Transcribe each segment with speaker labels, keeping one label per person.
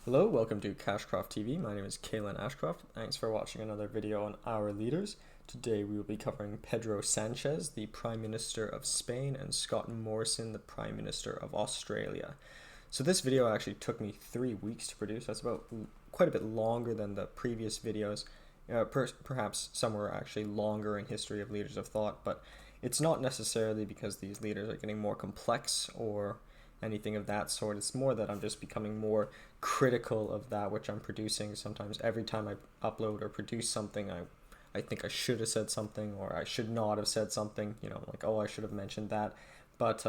Speaker 1: Hello, welcome to Cashcroft TV. My name is Kalen Ashcroft. Thanks for watching another video on our leaders. Today we will be covering Pedro Sánchez, the Prime Minister of Spain, and Scott Morrison, the Prime Minister of Australia. So this video actually took me 3 weeks to produce. That's about quite a bit longer than the previous videos. Perhaps some were actually longer in history of leaders of thought, but it's not necessarily because these leaders are getting more complex or anything of that sort. It's more that I'm just becoming more critical of that which I'm producing. Sometimes every time I upload or produce something, I think I should have said something or I should not have said something, like, oh, I should have mentioned that. But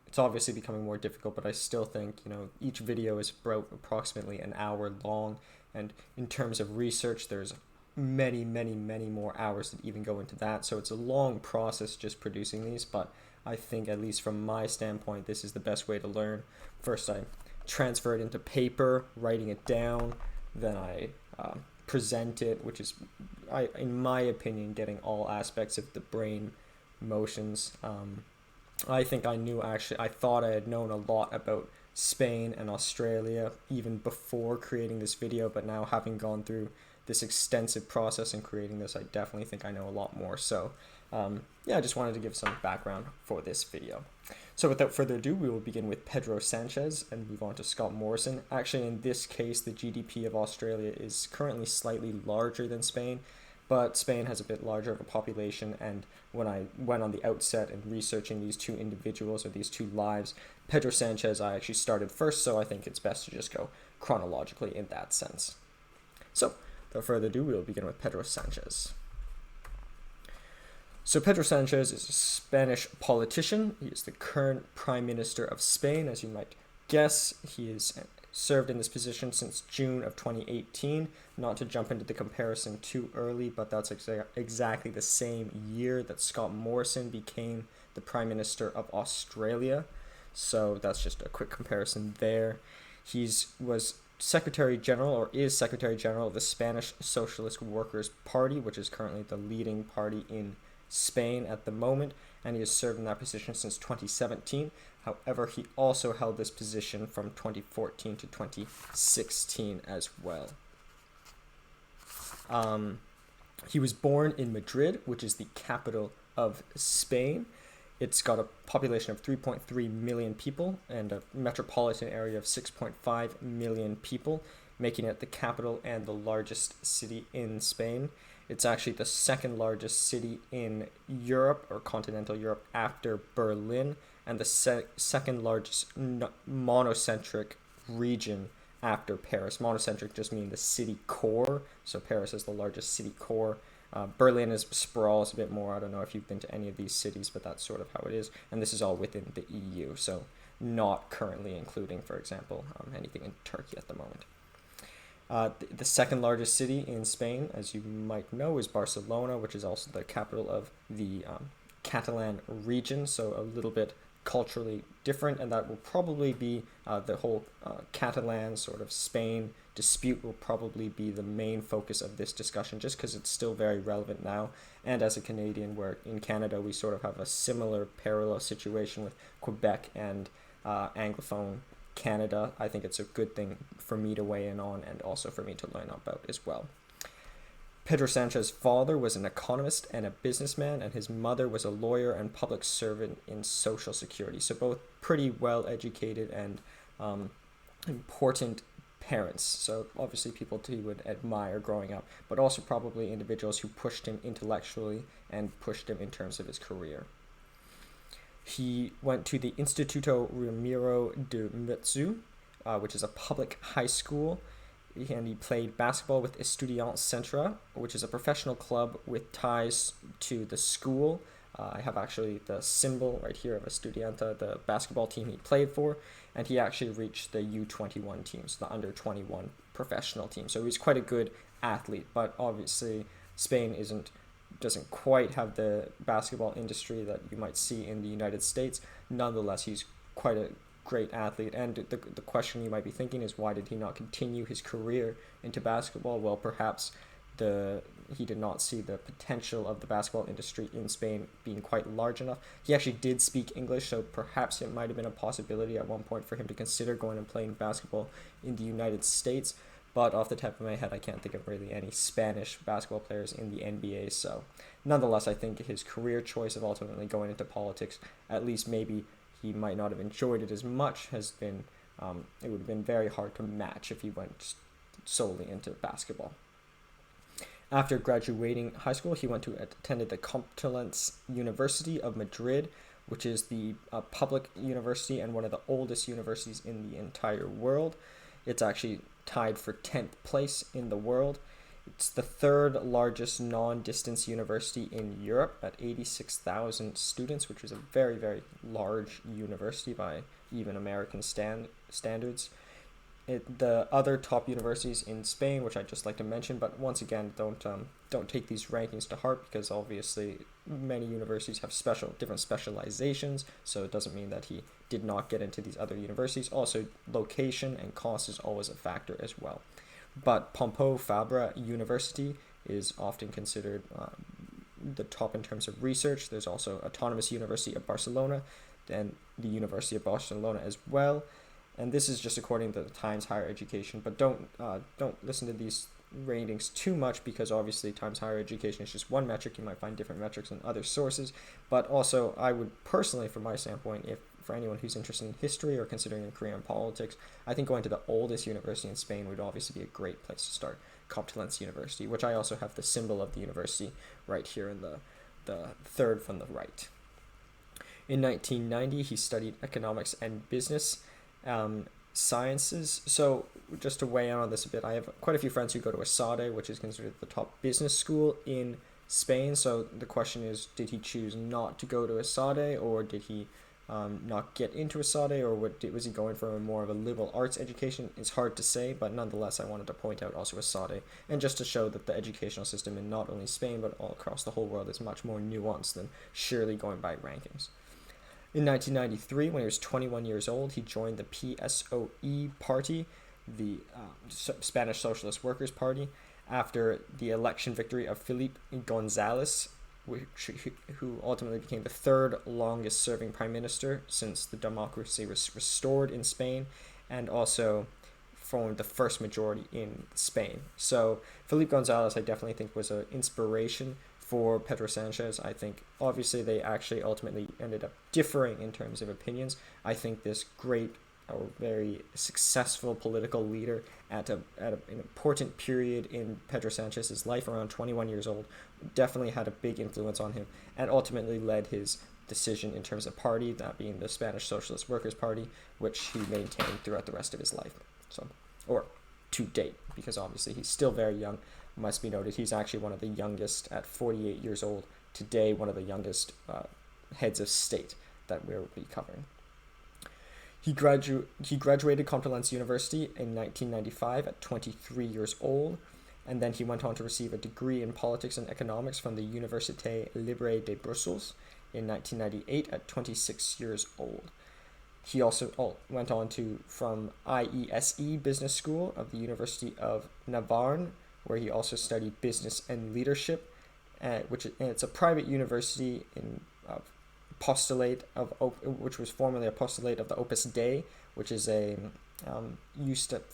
Speaker 1: it's obviously becoming more difficult, but I still think, each video is about approximately an hour long. And in terms of research, there's many, many, many more hours that even go into that. So it's a long process just producing these, but I think, at least from my standpoint, this is the best way to learn. First, I transfer it into paper, writing it down, then I present it, which is, in my opinion, getting all aspects of the brain motions. I think I thought I had known a lot about Spain and Australia even before creating this video, but now having gone through this extensive process in creating this, I definitely think I know a lot more. So yeah, I just wanted to give some background for this video. So without further ado, we will begin with Pedro Sánchez and move on to Scott Morrison. Actually, in this case, the GDP of Australia is currently slightly larger than Spain, but Spain has a bit larger of a population, and when I went on the outset and researching these two individuals or these two lives, Pedro Sánchez, I actually started first, so I think it's best to just go chronologically in that sense. So without further ado, we will begin with Pedro Sánchez. So Pedro Sánchez is a Spanish politician. He is the current Prime Minister of Spain, as you might guess. He has served in this position since June of 2018. Not to jump into the comparison too early, but that's exactly the same year that Scott Morrison became the Prime Minister of Australia. So that's just a quick comparison there. Was Secretary General, or is Secretary General, of the Spanish Socialist Workers' Party, which is currently the leading party in Spain at the moment, and he has served in that position since 2017. However, he also held this position from 2014 to 2016 as well. He was born in Madrid, which is the capital of Spain. It's got a population of 3.3 million people and a metropolitan area of 6.5 million people, making it the capital and the largest city in Spain. It's actually the second largest city in Europe, or continental Europe, after Berlin, and the second largest monocentric region after Paris. Monocentric just meaning the city core, so Paris is the largest city core. Berlin is sprawls a bit more. I don't know if you've been to any of these cities, but that's sort of how it is. And this is all within the EU, so not currently including, for example, anything in Turkey at the moment. The second largest city in Spain, as you might know, is Barcelona, which is also the capital of the Catalan region, so a little bit culturally different, and that will probably be the whole Catalan sort of Spain dispute will probably be the main focus of this discussion, just because it's still very relevant now. And as a Canadian, where in Canada we sort of have a similar parallel situation with Quebec and Anglophone Canada, I think it's a good thing for me to weigh in on and also for me to learn about as well. Pedro Sanchez's father was an economist and a businessman, and his mother was a lawyer and public servant in Social Security. So both pretty well educated and important parents. So obviously people he would admire growing up, but also probably individuals who pushed him intellectually and pushed him in terms of his career. He went to the Instituto Ramiro de Metzu, which is a public high school, and he played basketball with Estudiants Centra, which is a professional club with ties to the school. I have actually the symbol right here of Estudianta, the basketball team he played for, and he actually reached the U21 team, so the under-21 professional team. So he's quite a good athlete, but obviously Spain doesn't quite have the basketball industry that you might see in the United States. Nonetheless, he's quite a great athlete, and the question you might be thinking is, why did he not continue his career into basketball? Well, perhaps he did not see the potential of the basketball industry in Spain being quite large enough. He actually did speak English, so perhaps it might have been a possibility at one point for him to consider going and playing basketball in the United States. But off the top of my head, I can't think of really any Spanish basketball players in the NBA. So nonetheless, I think his career choice of ultimately going into politics, at least maybe he might not have enjoyed it as much, has been, it would have been very hard to match if he went solely into basketball. After graduating high school, he attended the Complutense University of Madrid, which is the public university and one of the oldest universities in the entire world. It's actually tied for 10th place in the world. It's the third largest non-distance university in Europe at 86,000 students, which is a very, very large university by even American standards. The other top universities in Spain, which I'd just like to mention, but once again, don't take these rankings to heart, because obviously many universities have different specializations, so it doesn't mean that he did not get into these other universities. Also, location and cost is always a factor as well. But Pompeu Fabra University is often considered the top in terms of research. There's also Autonomous University of Barcelona and the University of Barcelona as well. And this is just according to the Times Higher Education, but don't listen to these ratings too much, because obviously Times Higher Education is just one metric. You might find different metrics in other sources, but also I would personally, from my standpoint, for anyone who's interested in history or considering a career in politics, I think going to the oldest university in Spain would obviously be a great place to start, Complutense University, which I also have the symbol of the university right here in the third from the right. In 1990, he studied economics and business sciences. So just to weigh in on this a bit, I have quite a few friends who go to ESADE, which is considered the top business school in Spain. So the question is, did he choose not to go to ESADE, or did he not get into ESADE, or was he going for more of a liberal arts education? It's hard to say, but nonetheless, I wanted to point out also ESADE, and just to show that the educational system in not only Spain but all across the whole world is much more nuanced than surely going by rankings. In 1993, when he was 21 years old, he joined the PSOE party, the Spanish Socialist Workers' Party, after the election victory of Felipe González, who ultimately became the third longest serving prime minister since the democracy was restored in Spain, and also formed the first majority in Spain. So Felipe González, I definitely think, was an inspiration for Pedro Sánchez. I think obviously they actually ultimately ended up differing in terms of opinions. I think this great or very successful political leader at an important period in Pedro Sanchez's life, around 21 years old, definitely had a big influence on him, and ultimately led his decision in terms of party, that being the Spanish Socialist Workers' Party, which he maintained throughout the rest of his life. Or to date, because obviously he's still very young. Must be noted, he's actually one of the youngest at 48 years old today, one of the youngest heads of state that we'll be covering. He graduated Complutense University in 1995 at 23 years old, and then he went on to receive a degree in politics and economics from the Université Libre de Brussels in 1998 at 26 years old. He also went on from IESE Business School of the University of Navarre, where he also studied business and leadership, it's a private university in which was formerly a postulate of the Opus Dei, which is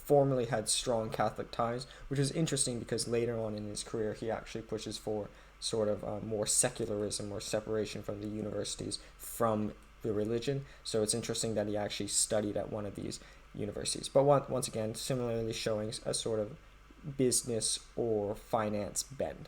Speaker 1: formerly had strong Catholic ties, which is interesting because later on in his career he actually pushes for sort of more secularism or separation from the universities from the religion. So it's interesting that he actually studied at one of these universities. But once again, similarly showing a sort of business or finance bend.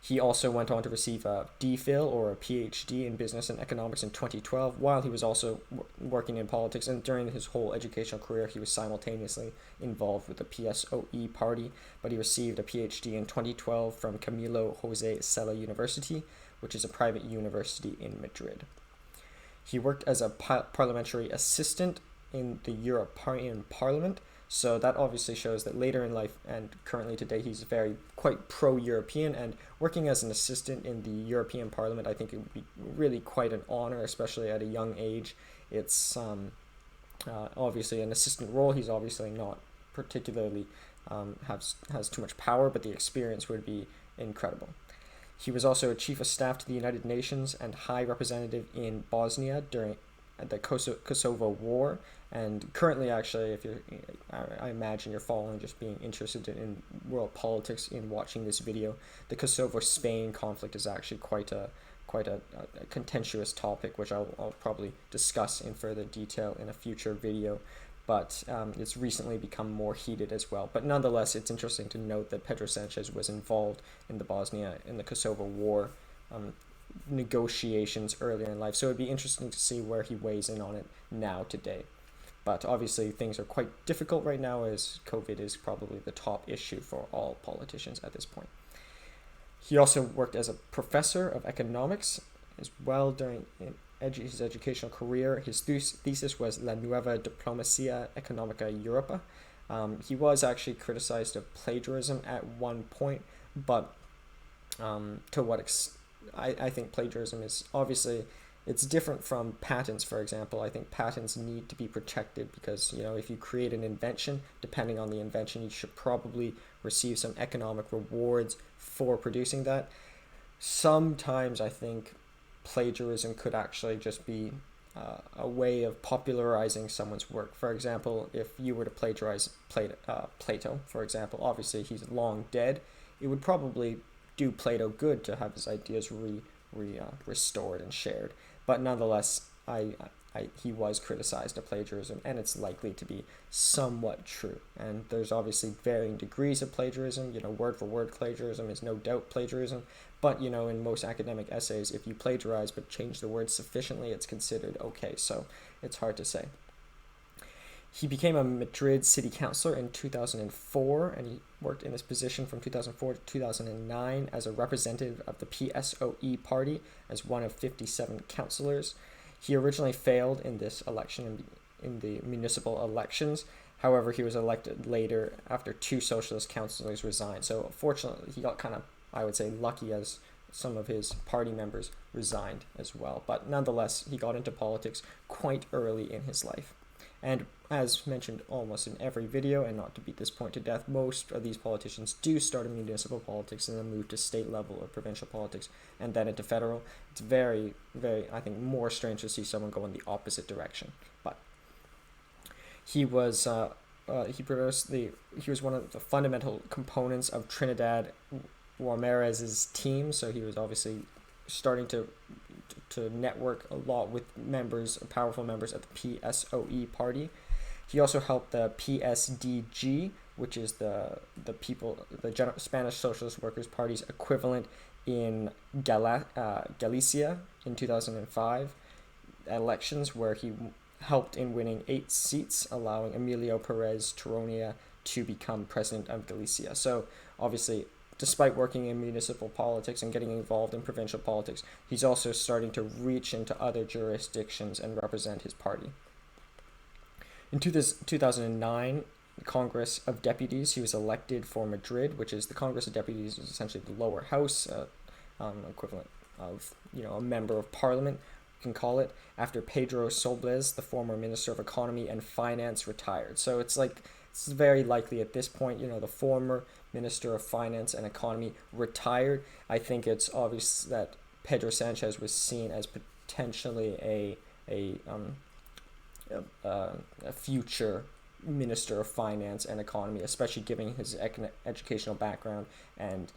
Speaker 1: He also went on to receive a DPhil, or a PhD in business and economics, in 2012, while he was also working in politics, and during his whole educational career he was simultaneously involved with the PSOE party, but he received a PhD in 2012 from Camilo José Cela University, which is a private university in Madrid. He worked as a parliamentary assistant in the European Parliament, so that obviously shows that later in life and currently today he's quite pro-European, and working as an assistant in the European Parliament, I think it would be really quite an honor, especially at a young age. It's obviously an assistant role. He's obviously not particularly has too much power, but the experience would be incredible. He was also chief of staff to the United Nations and high representative in Bosnia during the Kosovo War. And currently, actually, if you're, I imagine you're following, just being interested in world politics in watching this video, the Kosovo-Spain conflict is actually quite a contentious topic, which I'll probably discuss in further detail in a future video. But it's recently become more heated as well. But nonetheless, it's interesting to note that Pedro Sánchez was involved in the Kosovo War negotiations earlier in life. So it'd be interesting to see where he weighs in on it now today. But obviously, things are quite difficult right now, as COVID is probably the top issue for all politicians at this point. He also worked as a professor of economics as well during his educational career. His thesis was La Nueva Diplomacia Económica Europa. He was actually criticized of plagiarism at one point, but to what extent? I think plagiarism is obviously, it's different from patents, for example. I think patents need to be protected because, if you create an invention, depending on the invention, you should probably receive some economic rewards for producing that. Sometimes I think plagiarism could actually just be a way of popularizing someone's work. For example, if you were to plagiarize Plato, for example, obviously he's long dead, it would probably do Plato good to have his ideas restored and shared. But nonetheless, he was criticized of plagiarism, and it's likely to be somewhat true. And there's obviously varying degrees of plagiarism. Word-for-word plagiarism is no doubt plagiarism. But, in most academic essays, if you plagiarize but change the words sufficiently, it's considered okay. So it's hard to say. He became a Madrid city councillor in 2004, and he worked in this position from 2004 to 2009 as a representative of the PSOE party as one of 57 councillors. He originally failed in this election, in the municipal elections. However, he was elected later after two socialist councillors resigned. So fortunately, he got kind of, I would say, lucky, as some of his party members resigned as well. But nonetheless, he got into politics quite early in his life. And as mentioned almost in every video, and not to beat this point to death, most of these politicians do start in municipal politics and then move to state level or provincial politics and then into federal. It's very, very, I think, more strange to see someone go in the opposite direction. But he was he was one of the fundamental components of Trinidad Ramirez's team, so he was obviously starting to network a lot with powerful members of the PSOE party. He also helped the PSDG, which is the Spanish Socialist Workers' Party's equivalent in Galicia in 2005 elections, where he helped in winning 8 seats, allowing Emilio Perez Terronia to become president of Galicia. So obviously, despite working in municipal politics and getting involved in provincial politics, he's also starting to reach into other jurisdictions and represent his party. In 2009, Congress of Deputies, he was elected for Madrid, which is the Congress of Deputies is essentially the lower house, equivalent of a member of parliament, you can call it, after Pedro Sánchez, the former Minister of Economy and Finance, retired. So it's very likely at this point, the former Minister of Finance and Economy retired. I think it's obvious that Pedro Sánchez was seen as potentially a future Minister of Finance and Economy, especially given his educational background and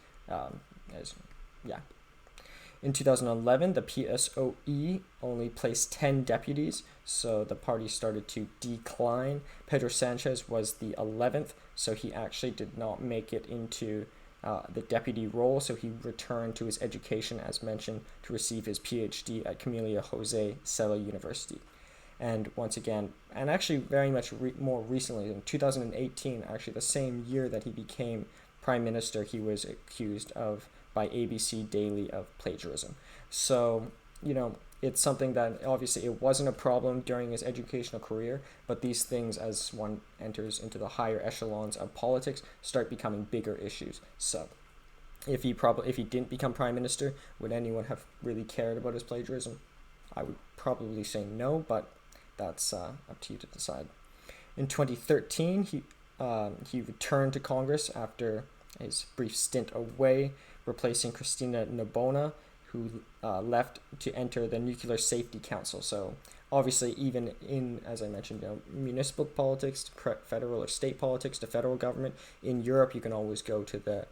Speaker 1: In 2011, the PSOE only placed 10 deputies, so the party started to decline. Pedro Sánchez was the 11th, so he actually did not make it into the deputy role, so he returned to his education, as mentioned, to receive his PhD at Camilo José Cela University. And once again, and actually very much more recently, in 2018, actually the same year that he became prime minister, he was accused by ABC Daily of plagiarism. So, it's something that obviously it wasn't a problem during his educational career, but these things, as one enters into the higher echelons of politics, start becoming bigger issues. So if he didn't become prime minister, would anyone have really cared about his plagiarism? I would probably say no, but that's up to you to decide. In 2013, he returned to Congress after his brief stint away, replacing Christina Nobona, who left to enter the Nuclear Safety Council. So obviously, even in, as I mentioned, municipal politics, federal or state politics, the federal government, in Europe, you can always go to the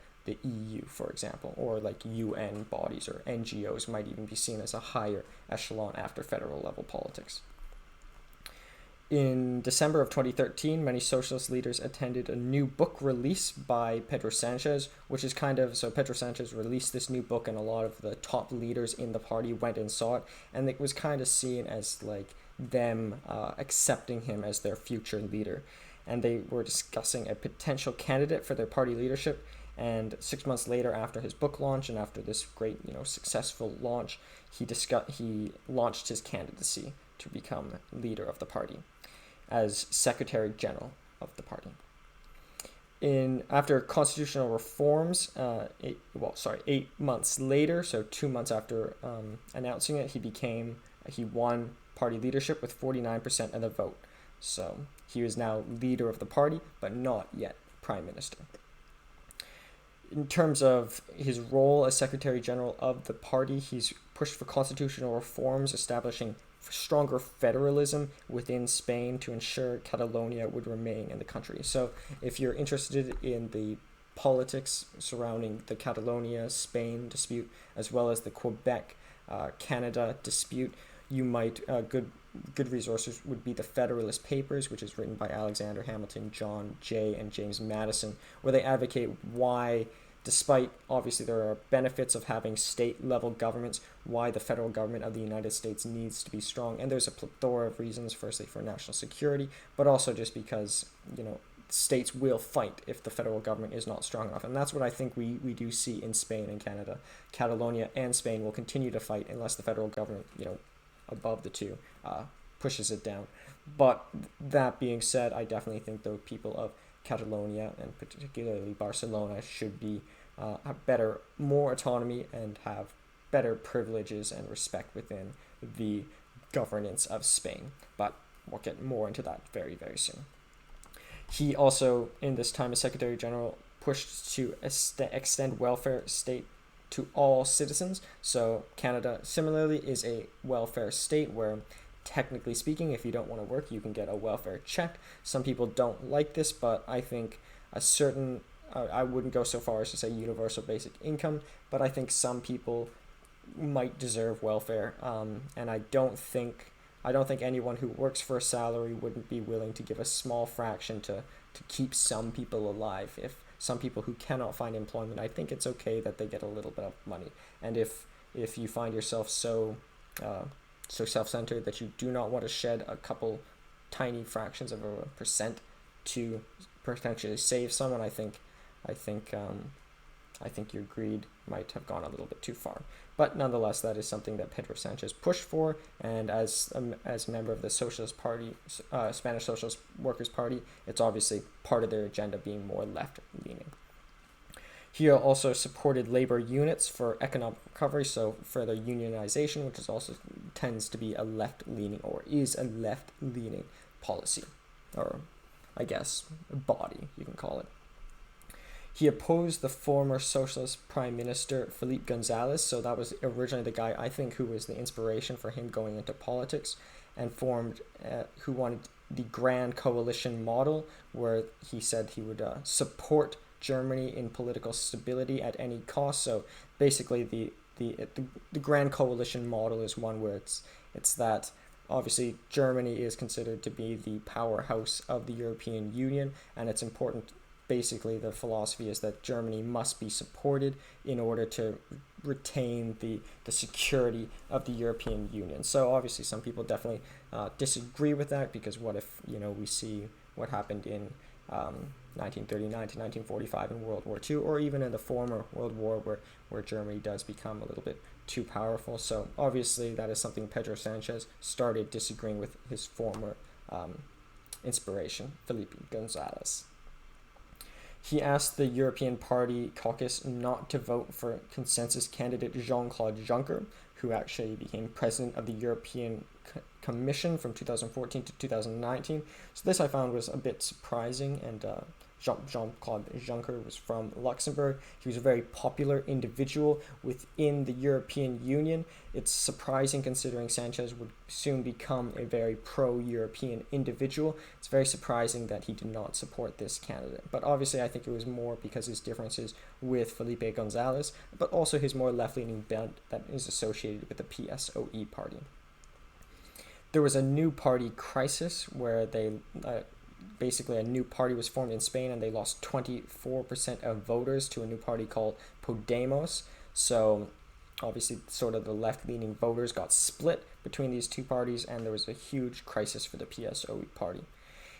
Speaker 1: EU, for example, or like UN bodies or NGOs might even be seen as a higher echelon after federal level politics. In December of 2013, many socialist leaders attended a new book release by Pedro Sánchez, which is so Pedro Sánchez released this new book and a lot of the top leaders in the party went and saw it, and it was kind of seen as like them accepting him as their future leader. And they were discussing a potential candidate for their party leadership. And 6 months later, after his book launch and after this great, successful launch, he launched his candidacy to become leader of the party as Secretary General of the party. After constitutional reforms, 8 months later, so 2 months after announcing it, he won party leadership with 49% of the vote. So he is now leader of the party, but not yet prime minister. In terms of his role as Secretary General of the party, he's pushed for constitutional reforms, establishing stronger federalism within Spain to ensure Catalonia would remain in the country. So if you're interested in the politics surrounding the Catalonia-Spain dispute, as well as the Quebec-Canada dispute, you might, good resources would be the Federalist Papers, which is written by Alexander Hamilton, John Jay, and James Madison, where they advocate why, despite obviously there are benefits of having state-level governments, why the federal government of the United States needs to be strong. And there's a plethora of reasons, firstly for national security, but also just because, states will fight if the federal government is not strong enough. And that's what I think we do see in Spain and Canada. Catalonia and Spain will continue to fight unless the federal government, above the two, pushes it down. But that being said, I definitely think the people of Catalonia and particularly Barcelona should be have more autonomy and have better privileges and respect within the governance of Spain. But we'll get more into that very, very soon. He also, in this time as Secretary General, pushed to extend welfare state to all citizens. So Canada similarly is a welfare state where, technically speaking, if you don't want to work, you can get a welfare check. Some people don't like this, but I think I wouldn't go so far as to say universal basic income, but I think some people might deserve welfare. And I don't think anyone who works for a salary wouldn't be willing to give a small fraction to keep some people alive. If some people who cannot find employment, I think it's okay that they get a little bit of money. And if you find yourself so self-centered that you do not want to shed a couple tiny fractions of a percent to potentially save someone, I think your greed might have gone a little bit too far. But nonetheless, that is something that Pedro Sánchez pushed for, and as a member of the Socialist Party, Spanish Socialist Workers' Party, it's obviously part of their agenda being more left-leaning. He also supported labor units for economic recovery, so further unionization, which is also tends to be a left-leaning, or is a left-leaning policy, or I guess body, you can call it. He opposed the former socialist prime minister Felipe González, so that was originally the guy I think who was the inspiration for him going into politics, and who wanted the Grand Coalition model, where he said he would support Germany in political stability at any cost. So basically the Grand Coalition model is one where it's that obviously Germany is considered to be the powerhouse of the European Union, and it's important. Basically, the philosophy is that Germany must be supported in order to retain the security of the European Union. So obviously some people definitely disagree with that, because what if we see what happened in 1939 to 1945 in World War II, or even in the former World War where Germany does become a little bit too powerful. So obviously that is something Pedro Sánchez started disagreeing with his former inspiration, Felipe González. He asked the European Party caucus not to vote for consensus candidate Jean-Claude Juncker, who actually became president of the European Commission from 2014 to 2019. So this I found was a bit surprising, and Jean-Claude Juncker was from Luxembourg. He was a very popular individual within the European Union. It's surprising considering Sanchez would soon become a very pro-European individual. It's very surprising that he did not support this candidate. But obviously I think it was more because his differences with Felipe Gonzalez, but also his more left-leaning bent that is associated with the PSOE party. There was a new party crisis where basically a new party was formed in Spain, and they lost 24% of voters to a new party called Podemos. So obviously sort of the left-leaning voters got split between these two parties, and there was a huge crisis for the PSOE party.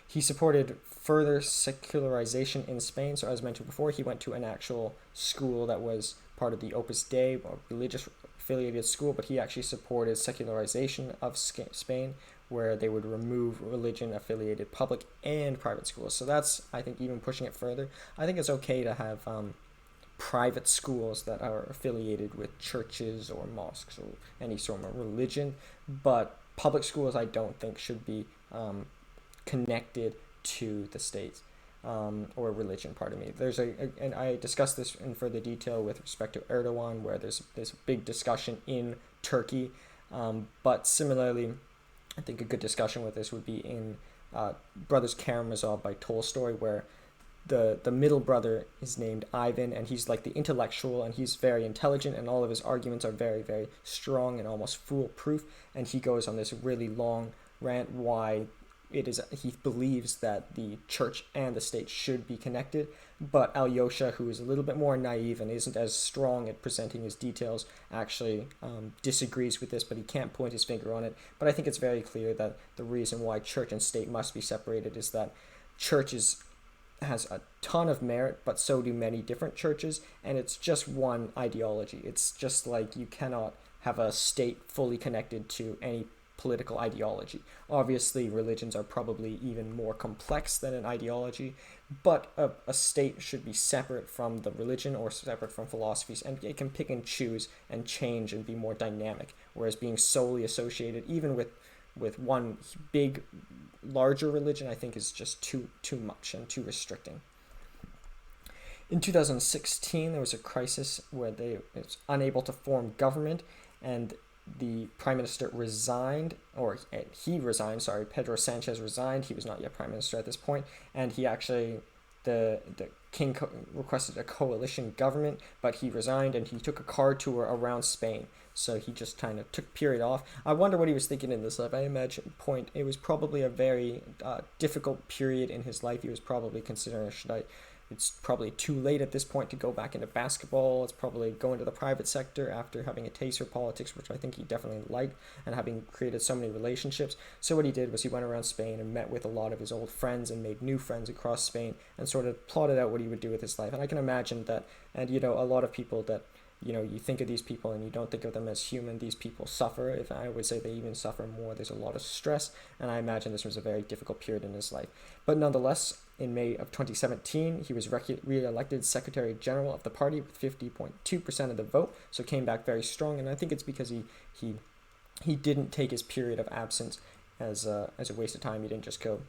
Speaker 1: He supported further secularization in Spain. So as mentioned before, he went to an actual school that was part of the Opus Dei, or religious affiliated school, but he actually supported secularization of Spain, where they would remove religion-affiliated public and private schools. So that's, I think, even pushing it further. I think it's okay to have private schools that are affiliated with churches or mosques or any sort of religion, but public schools I don't think should be connected to the state or religion, pardon me. And I discussed this in further detail with respect to Erdogan, where there's a big discussion in Turkey, but similarly, I think a good discussion with this would be in Brothers Karamazov by Tolstoy, where the middle brother is named Ivan, and he's like the intellectual, and he's very intelligent, and all of his arguments are very, very strong and almost foolproof, and he goes on this really long rant why he believes that the church and the state should be connected, but Alyosha, who is a little bit more naive and isn't as strong at presenting his details, actually disagrees with this, but he can't point his finger on it. But I think it's very clear that the reason why church and state must be separated is that church has a ton of merit, but so do many different churches, and it's just one ideology. It's just like you cannot have a state fully connected to any political ideology. Obviously, religions are probably even more complex than an ideology, but a state should be separate from the religion or separate from philosophies, and it can pick and choose and change and be more dynamic, whereas being solely associated, even with one big, larger religion, I think is just too much and too restricting. In 2016, there was a crisis where they was unable to form government, and the prime minister resigned, Pedro Sánchez resigned. He was not yet prime minister at this point, and he actually, the king requested a coalition government, but he resigned, and he took a car tour around Spain. So he just kind of took period off. I wonder what he was thinking in this life. I imagine it was probably a very difficult period in his life. He was probably considering, it's probably too late at this point to go back into basketball. It's probably go into the private sector after having a taste for politics, which I think he definitely liked, and having created so many relationships. So what he did was he went around Spain and met with a lot of his old friends and made new friends across Spain and sort of plotted out what he would do with his life. And I can imagine that, and a lot of people that, you think of these people and you don't think of them as human. These people suffer. If I would say they even suffer more. There's a lot of stress, and I imagine this was a very difficult period in his life. But nonetheless, in May of 2017, he was re-elected Secretary General of the party with 50.2% of the vote, so came back very strong. And I think it's because he didn't take his period of absence as a waste of time. He didn't just go,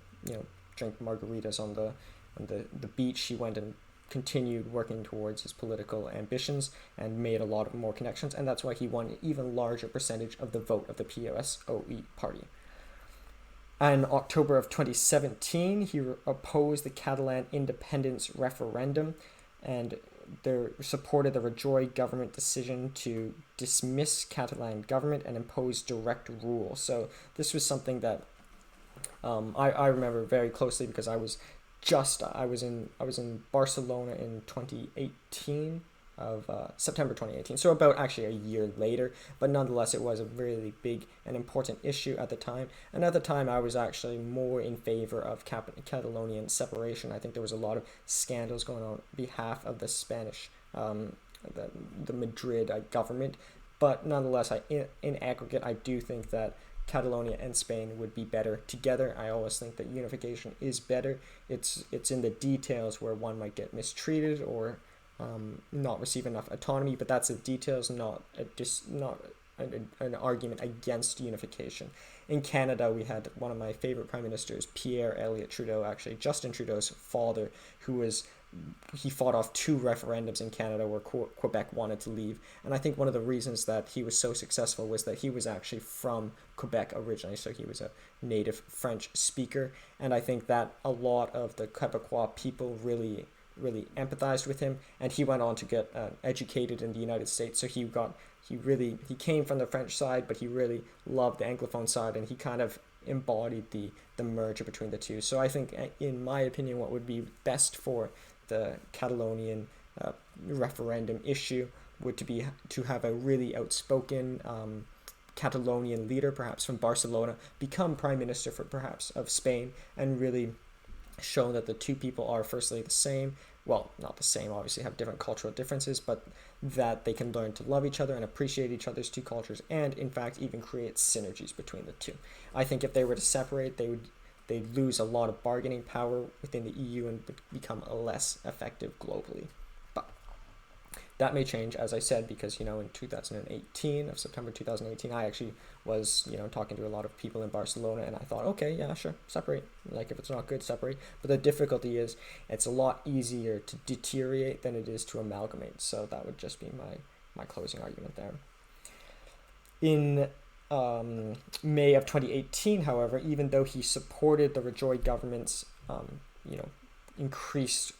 Speaker 1: drink margaritas on the beach. He went and continued working towards his political ambitions and made a lot of more connections, and that's why he won an even larger percentage of the vote of the PSOE party. In October of 2017, he opposed the Catalan independence referendum, and they supported the Rajoy government decision to dismiss Catalan government and impose direct rule. So this was something that I remember very closely because I was in Barcelona in 2018, September 2018, so about actually a year later, but nonetheless it was a really big and important issue at the time. And at the time I was actually more in favor of Catalonian separation. I think there was a lot of scandals going on behalf of the Spanish, the Madrid government, but nonetheless in aggregate I do think that Catalonia and Spain would be better together. I always think that unification is better. It's in the details where one might get mistreated or not receive enough autonomy, but that's the details, not an argument against unification. In Canada, we had one of my favorite prime ministers, Pierre Elliott Trudeau, actually Justin Trudeau's father, he fought off two referendums in Canada where Quebec wanted to leave. And I think one of the reasons that he was so successful was that he was actually from Quebec originally, so he was a native French speaker. And I think that a lot of the Quebecois people really empathized with him, and he went on to get educated in the United States. So he came from the French side, but he really loved the Anglophone side, and he kind of embodied the merger between the two. So I think, in my opinion, what would be best for the Catalonian referendum issue would to have a really outspoken Catalonian leader, perhaps from Barcelona, become prime minister of Spain, and really show that the two people are firstly the same. Well, not the same, obviously have different cultural differences, but that they can learn to love each other and appreciate each other's two cultures, and in fact even create synergies between the two. I think if they were to separate, they'd lose a lot of bargaining power within the EU and become less effective globally. But that may change, as I said, because in September 2018, I actually was talking to a lot of people in Barcelona, and I thought, okay, yeah, sure, separate. Like, if it's not good, separate. But the difficulty is it's a lot easier to deteriorate than it is to amalgamate. So that would just be my closing argument there. In May of 2018, however, even though he supported the Rajoy government's increased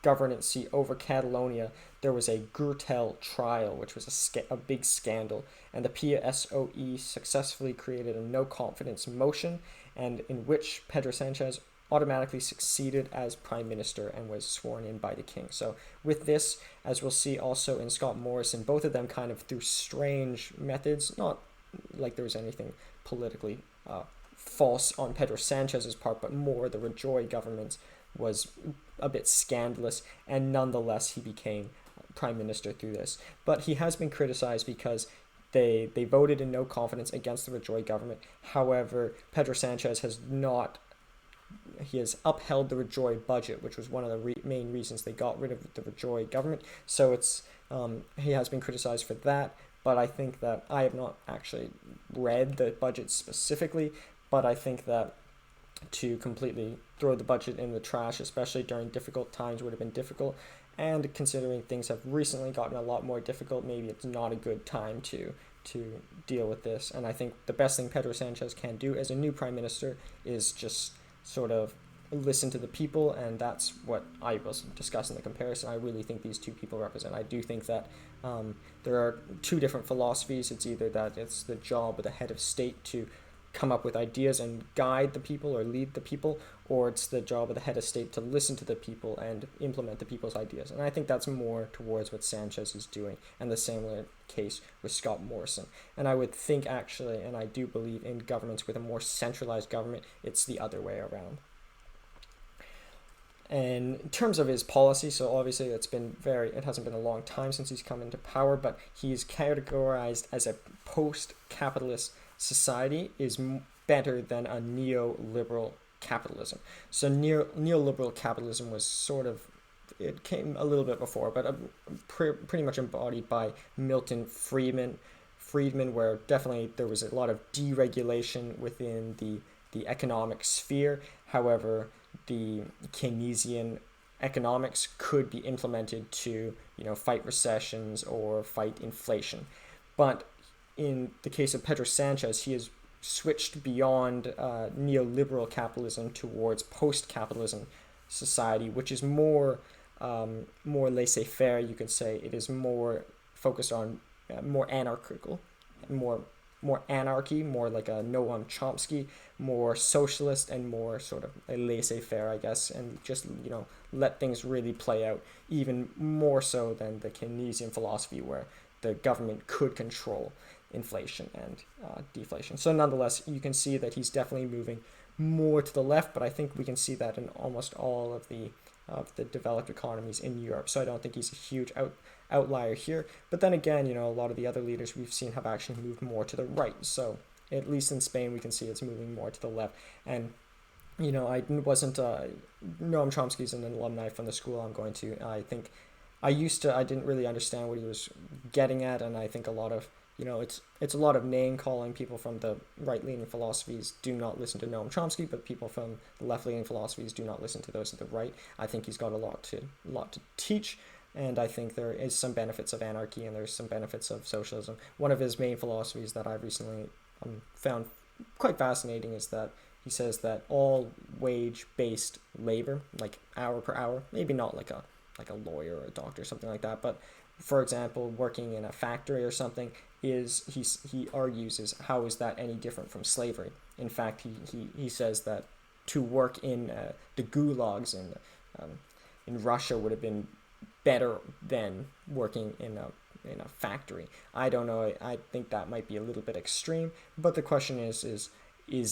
Speaker 1: governance over Catalonia, there was a Gürtel trial, which was a big scandal, and the PSOE successfully created a no-confidence motion, and in which Pedro Sánchez automatically succeeded as prime minister and was sworn in by the king. So with this, as we'll see also in Scott Morrison, both of them kind of through strange methods, not like there was anything politically false on Pedro Sanchez's part, but more the Rajoy government was a bit scandalous, and nonetheless he became prime minister through this. But he has been criticized because they voted in no confidence against the Rajoy government. However, Pedro Sánchez has upheld the Rajoy budget, which was one of the main reasons they got rid of the Rajoy government. So he has been criticized for that. But I think that I have not actually read the budget specifically, but I think that to completely throw the budget in the trash, especially during difficult times, would have been difficult. And considering things have recently gotten a lot more difficult, maybe it's not a good time to deal with this. And I think the best thing Pedro Sánchez can do as a new prime minister is just sort of listen to the people, and that's what I was discussing the comparison. I really think these two people represent. I do think that there are two different philosophies. It's either that it's the job of the head of state to come up with ideas and guide the people or lead the people, or it's the job of the head of state to listen to the people and implement the people's ideas. And I think that's more towards what Sanchez is doing, and the same case with Scott Morrison. And I would think actually, and I do believe in governments with a more centralized government, it's the other way around. And in terms of his policy, so obviously it hasn't been a long time since he's come into power, but he's categorized as a post-capitalist society is better than a neoliberal capitalism. So neoliberal capitalism was it came a little bit before, but pretty much embodied by Milton Friedman, where definitely there was a lot of deregulation within the economic sphere. However, the Keynesian economics could be implemented to fight recessions or fight inflation. But in the case of Pedro Sánchez, he has switched beyond neoliberal capitalism towards post-capitalism society, which is more laissez-faire, you could say. It is more focused on more anarchical, more anarchy, more like a Noam Chomsky, more socialist, and more sort of a laissez-faire, I guess, and just let things really play out, even more so than the Keynesian philosophy, where the government could control inflation and deflation. So nonetheless, you can see that he's definitely moving more to the left, but I think we can see that in almost all of the developed economies in Europe. So I don't think he's a huge outlier here. But then again, a lot of the other leaders we've seen have actually moved more to the right. So at least in Spain, we can see it's moving more to the left. And I wasn't Noam Chomsky's an alumni from the school I'm going to. I think I didn't really understand what he was getting at, and I think a lot of it's a lot of name calling. People from the right leaning philosophies do not listen to Noam Chomsky, but people from the left leaning philosophies do not listen to those at the right. I think he's got a lot to teach, and I think there is some benefits of anarchy and there's some benefits of socialism. One of his main philosophies that I've recently found quite fascinating is that he says that all wage-based labor, like hour per hour, maybe not like a lawyer or a doctor or something like that, but for example, working in a factory or something, he argues is how is that any different from slavery? In fact, he says that to work in the gulags in Russia would have been better than working in a factory. I don't know. I think that might be a little bit extreme, but the question is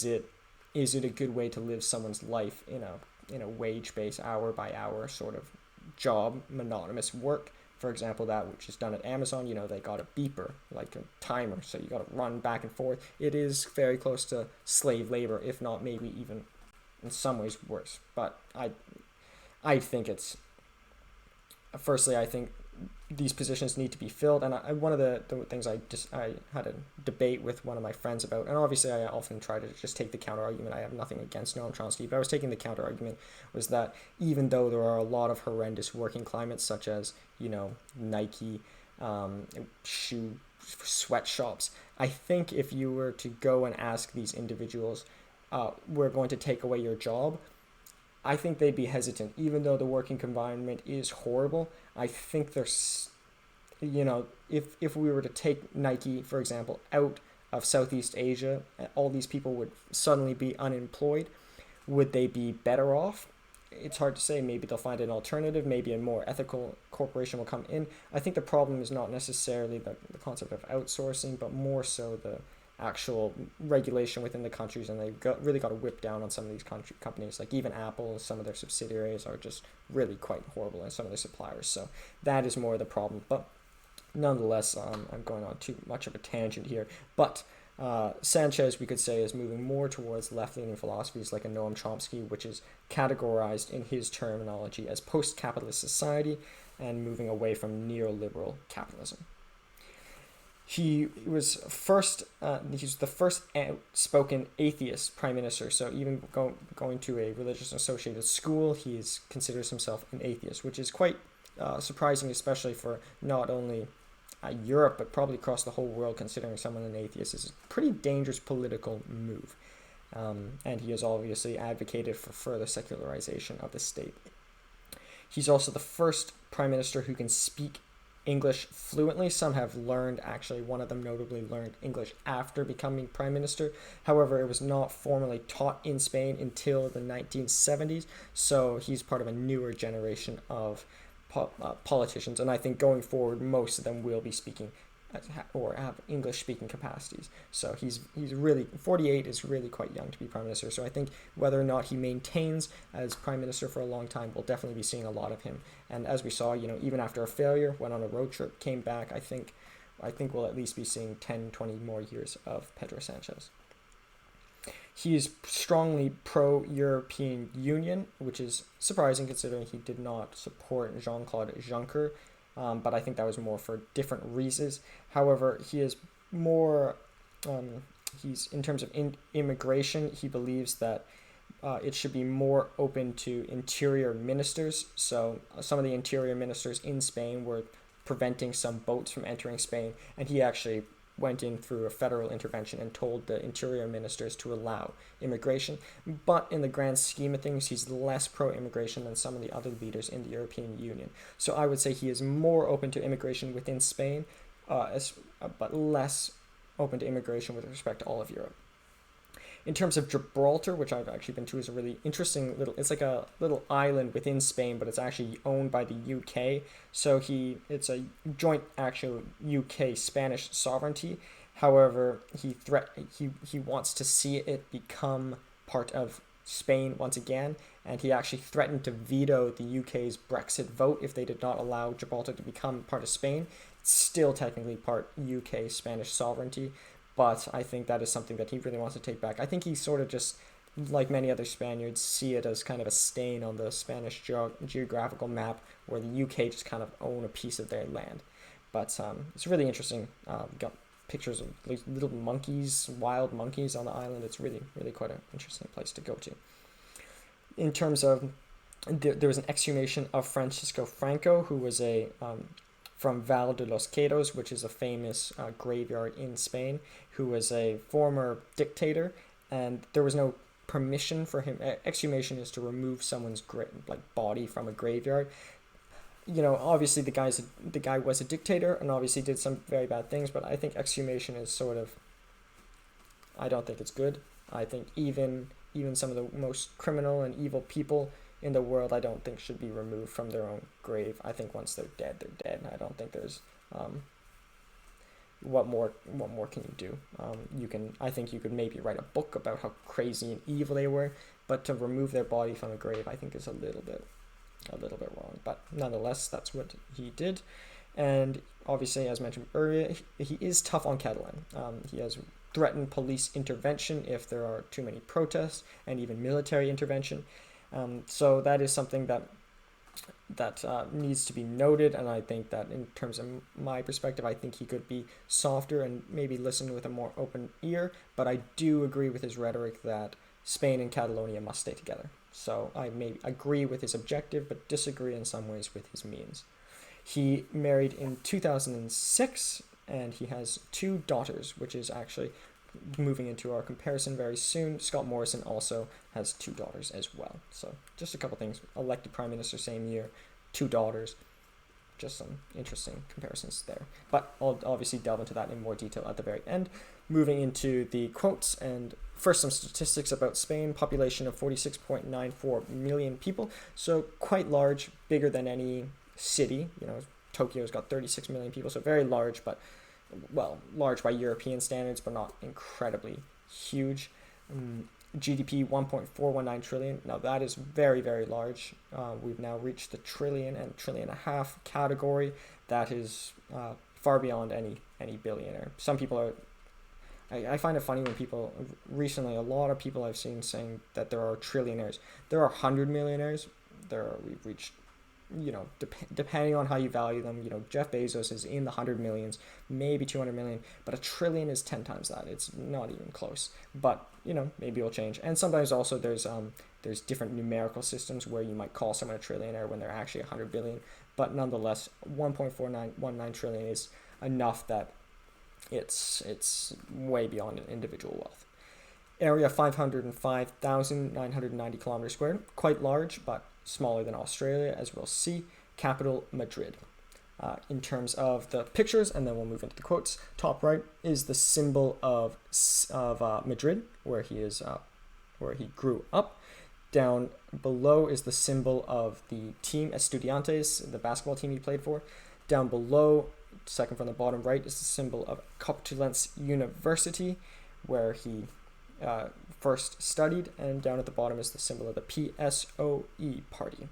Speaker 1: it a good way to live someone's life in a wage-based hour by hour sort of job, monotonous work? For example, that which is done at Amazon, they got a beeper, like a timer, so you got to run back and forth. It is very close to slave labor, if not maybe even in some ways worse. But I think firstly, I think these positions need to be filled, and one of the things I had a debate with one of my friends about, and obviously I often try to just take the counter argument. I have nothing against Noam Chomsky, but I was taking the counter argument was that even though there are a lot of horrendous working climates, such as Nike, shoe sweatshops, I think if you were to go and ask these individuals, we're going to take away your job, I think they'd be hesitant. Even though the working environment is horrible, I think there's, if we were to take Nike, for example, out of Southeast Asia, all these people would suddenly be unemployed. Would they be better off? It's hard to say. Maybe they'll find an alternative. Maybe a more ethical corporation will come in. I think the problem is not necessarily the concept of outsourcing, but more so the actual regulation within the countries, and they've really got to whip down on some of these companies. Like even Apple, some of their subsidiaries are just really quite horrible, and some of their suppliers. So that is more the problem. But nonetheless, I'm going on too much of a tangent here. But Sanchez, we could say, is moving more towards left-leaning philosophies like a Noam Chomsky, which is categorized in his terminology as post-capitalist society and moving away from neoliberal capitalism. He was the first outspoken atheist prime minister. So even going to a religious associated school, he considers himself an atheist, which is quite surprising, especially for not only Europe, but probably across the whole world. Considering someone an atheist is a pretty dangerous political move. And he has obviously advocated for further secularization of the state. He's also the first prime minister who can speak English fluently. Some have learned, actually, one of them notably learned English after becoming prime minister. However, it was not formally taught in Spain until the 1970s, so he's part of a newer generation of politicians, and I think going forward, most of them will be speaking or have English speaking capacities. So he's really 48 is really quite young to be prime minister. So I think whether or not he maintains as prime minister for a long time, we'll definitely be seeing a lot of him. And as we saw, even after a failure, went on a road trip, came back, I think we'll at least be seeing 10, 20 more years of Pedro Sanchez. He is strongly pro-European Union, which is surprising considering he did not support Jean-Claude Juncker. But I think that was more for different reasons. However, he is more, he's in terms of immigration, he believes that it should be more open to interior ministers. So some of the interior ministers in Spain were preventing some boats from entering Spain, and he actually went in through a federal intervention and told the interior ministers to allow immigration. But in the grand scheme of things, he's less pro-immigration than some of the other leaders in the European Union. So I would say he is more open to immigration within Spain, but less open to immigration with respect to all of Europe. In terms of Gibraltar, which I've actually been to, is a really interesting it's like a little island within Spain, but it's actually owned by the UK. So it's a joint actual UK-Spanish sovereignty. However, he wants to see it become part of Spain once again, and he actually threatened to veto the UK's Brexit vote if they did not allow Gibraltar to become part of Spain. It's still technically part UK Spanish sovereignty, but I think that is something that he really wants to take back. I think he sort of just, like many other Spaniards, see it as kind of a stain on the Spanish geographical map where the UK just kind of own a piece of their land. But it's really interesting. Got pictures of like little monkeys, wild monkeys on the island. It's really, really quite an interesting place to go to. In terms of, there was an exhumation of Francisco Franco, who was from Val de los Quedos, which is a famous graveyard in Spain, who was a former dictator, and there was no permission for him. Exhumation is to remove someone's body from a graveyard. Obviously the guy was a dictator and obviously did some very bad things, but I think exhumation is I don't think it's good. I think even some of the most criminal and evil people in the world, I don't think should be removed from their own grave. I think once they're dead, they're dead. I don't think there's what more can you do? I think you could maybe write a book about how crazy and evil they were, but to remove their body from a grave, I think is a little bit wrong. But nonetheless, that's what he did. And obviously, as mentioned earlier, he is tough on Catalan. He has threatened police intervention if there are too many protests, and even military intervention. So that is something that needs to be noted, and I think that in terms of my perspective, I think he could be softer and maybe listen with a more open ear, but I do agree with his rhetoric that Spain and Catalonia must stay together. So I may agree with his objective, but disagree in some ways with his means. He married in 2006, and he has 2 daughters, which is actually moving into our comparison very soon. Scott Morrison also has 2 daughters as well. So just a couple things. Elected prime minister same year, 2 daughters. Just some interesting comparisons there. But I'll obviously delve into that in more detail at the very end. Moving into the quotes, and first some statistics about Spain. Population of 46.94 million people. So quite large, bigger than any city. Tokyo's got 36 million people, so very large, but large by European standards, but not incredibly huge. GDP 1.419 trillion. Now that is very, very large. We've now reached the trillion and trillion and a half category. That is far beyond any billionaire. Some people are. I find it funny when recently a lot of people I've seen saying that there are trillionaires. There are 100 millionaires. We've reached. Depending on how you value them, Jeff Bezos is in the 100 millions, maybe 200 million, but a trillion is 10 times that. It's not even close. But, maybe it'll change. And sometimes also there's different numerical systems where you might call someone a trillionaire when they're actually 100 billion. But nonetheless, 1.4919 trillion is enough that it's way beyond an individual wealth. Area 505,990 kilometers squared, quite large, but smaller than Australia, as we'll see. Capital, Madrid. In terms of the pictures, and then we'll move into the quotes. Top right is the symbol of Madrid, where he grew up. Down below is the symbol of the team Estudiantes, the basketball team he played for. Down below, second from the bottom right, is the symbol of Complutense University, where he first studied, and down at the bottom is the symbol of the PSOE party.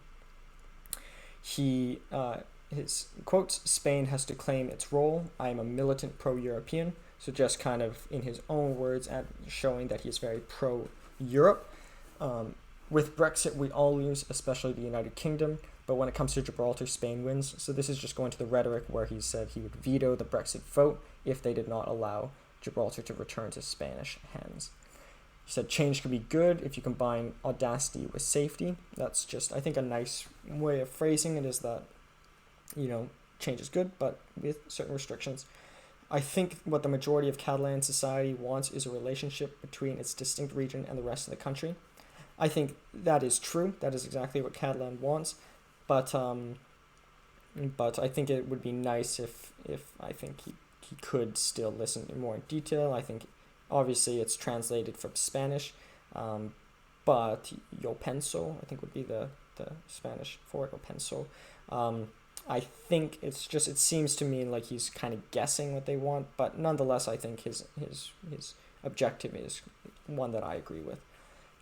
Speaker 1: His quotes, Spain has to claim its role. I am a militant pro-European. So just kind of in his own words and showing that he's very pro-Europe. With Brexit, we all lose, especially the United Kingdom. But when it comes to Gibraltar, Spain wins. So this is just going to the rhetoric where he said he would veto the Brexit vote if they did not allow Gibraltar to return to Spanish hands. He said change can be good if you combine audacity with safety. That's just, I think, a nice way of phrasing it, is that, change is good, but with certain restrictions. I think what the majority of Catalan society wants is a relationship between its distinct region and the rest of the country. I think that is true. That is exactly what Catalan wants. But I think it would be nice if I think he could still listen more in detail. I think obviously it's translated from Spanish, but yo penso, I think would be the Spanish for it, yo penso. I think it seems to me like he's kind of guessing what they want, but nonetheless, I think his objective is one that I agree with.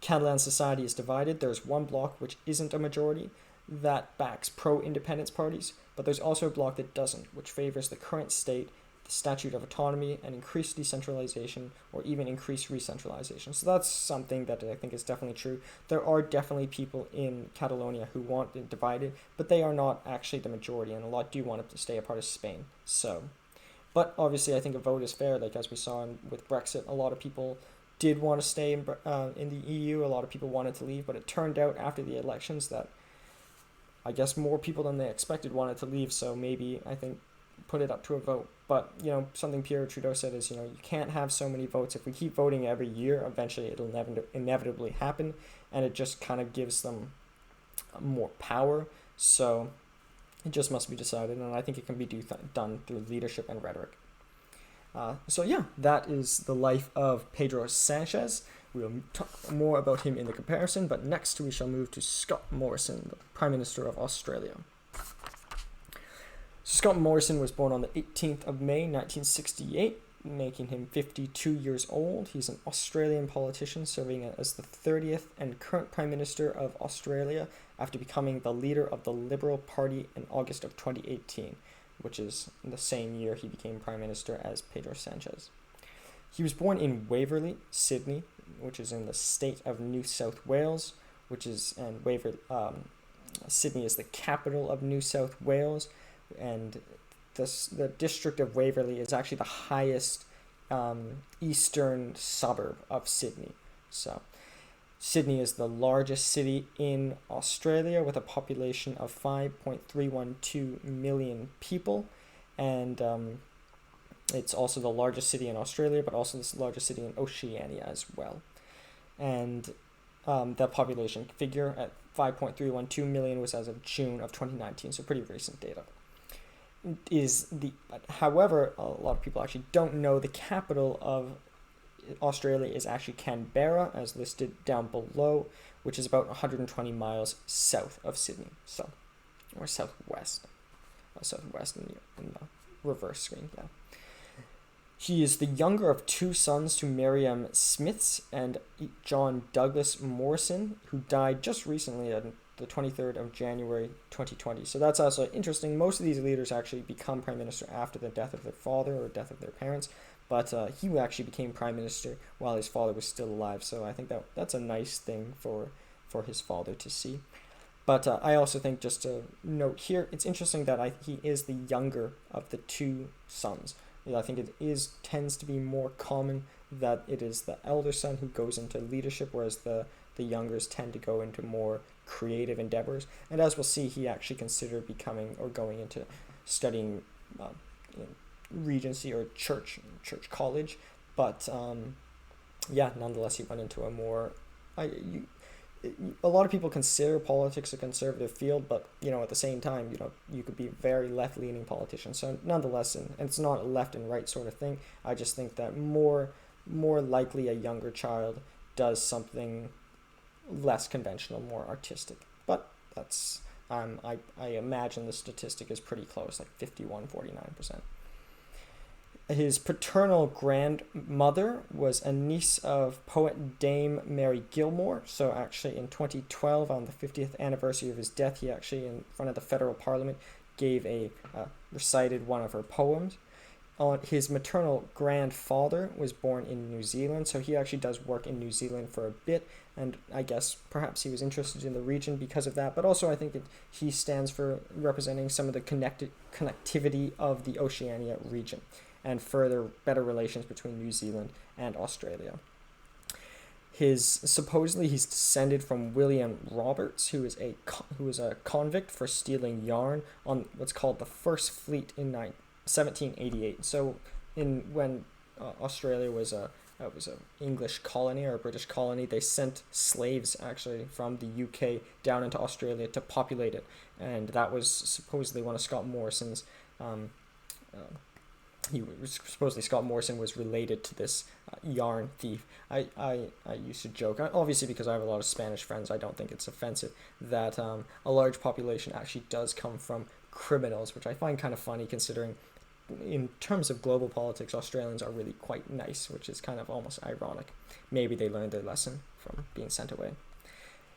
Speaker 1: Catalan society is divided. There's one bloc which isn't a majority that backs pro-independence parties, but there's also a bloc that doesn't, which favors the current state, the Statute of Autonomy, and increased decentralization or even increased re-centralization. So that's something that I think is definitely true. There are definitely people in Catalonia who want it divided, but they are not actually the majority, and a lot do want it to stay a part of Spain. So But obviously, I think a vote is fair. Like as we saw with Brexit, a lot of people did want to stay in the EU. A lot of people wanted to leave, but it turned out after the elections that I guess more people than they expected wanted to leave. So maybe I think put it up to a vote. But something Pierre Trudeau said is you can't have so many votes. If we keep voting every year, eventually it'll inevitably happen, and it just kind of gives them more power. So it just must be decided, and I think it can be done through leadership and rhetoric. So yeah, that is the life of Pedro Sánchez. We'll talk more about him in the comparison, but next we shall move to Scott Morrison, the Prime Minister of Australia. Scott Morrison was born on the 18th of May 1968, making him 52 years old. He's an Australian politician serving as the 30th and current Prime Minister of Australia after becoming the leader of the Liberal Party in August of 2018, which is the same year he became Prime Minister as Pedro Sánchez. He was born in Waverley, Sydney, which is in the state of New South Wales, Sydney is the capital of New South Wales, and the district of Waverley is actually the highest eastern suburb of Sydney. So Sydney is the largest city in Australia with a population of 5.312 million people, and it's also the largest city in Australia, but also the largest city in Oceania as well. And the population figure at 5.312 million was as of June of 2019, so pretty recent data. However, a lot of people actually don't know the capital of Australia is actually Canberra, as listed down below, which is about 120 miles south of Sydney, or southwest in the reverse screen. Yeah. He is the younger of two sons to Miriam Smiths and John Douglas Morrison, who died just recently on the 23rd of January 2020. So that's also interesting. Most of these leaders actually become prime minister after the death of their father or death of their parents, but he actually became prime minister while his father was still alive. So I think that's a nice thing for his father to see. But I also think, just to note here, it's interesting that he is the younger of the two sons. I think it tends to be more common that it is the elder son who goes into leadership, whereas the youngers tend to go into more creative endeavors. And as we'll see, he actually considered becoming or going into studying regency or church college. But nonetheless, he went into a more a lot of people consider politics a conservative field, but at the same time, you could be a very left-leaning politician. So nonetheless, and it's not a left and right sort of thing. I just think that more likely a younger child does something less conventional, more artistic. But that's I imagine the statistic is pretty close, like 51-49%. His paternal grandmother was a niece of poet Dame Mary Gilmore. So actually in 2012, on the 50th anniversary of his death, he actually, in front of the federal parliament, recited one of her poems. His maternal grandfather was born in New Zealand, so he actually does work in New Zealand for a bit, and I guess perhaps he was interested in the region because of that, but also I think he stands for representing some of the connectivity of the Oceania region, and further better relations between New Zealand and Australia. Supposedly he's descended from William Roberts, who was a convict for stealing yarn on what's called the First Fleet in 1788. So when Australia was a English colony or a British colony, they sent slaves actually from the UK down into Australia to populate it, and that was supposedly one of Scott Morrison's Scott Morrison was related to this yarn thief. I used to joke, obviously because I have a lot of Spanish friends, I don't think it's offensive, that a large population actually does come from criminals, which I find kind of funny considering in terms of global politics, Australians are really quite nice, which is kind of almost ironic. Maybe they learned their lesson from being sent away.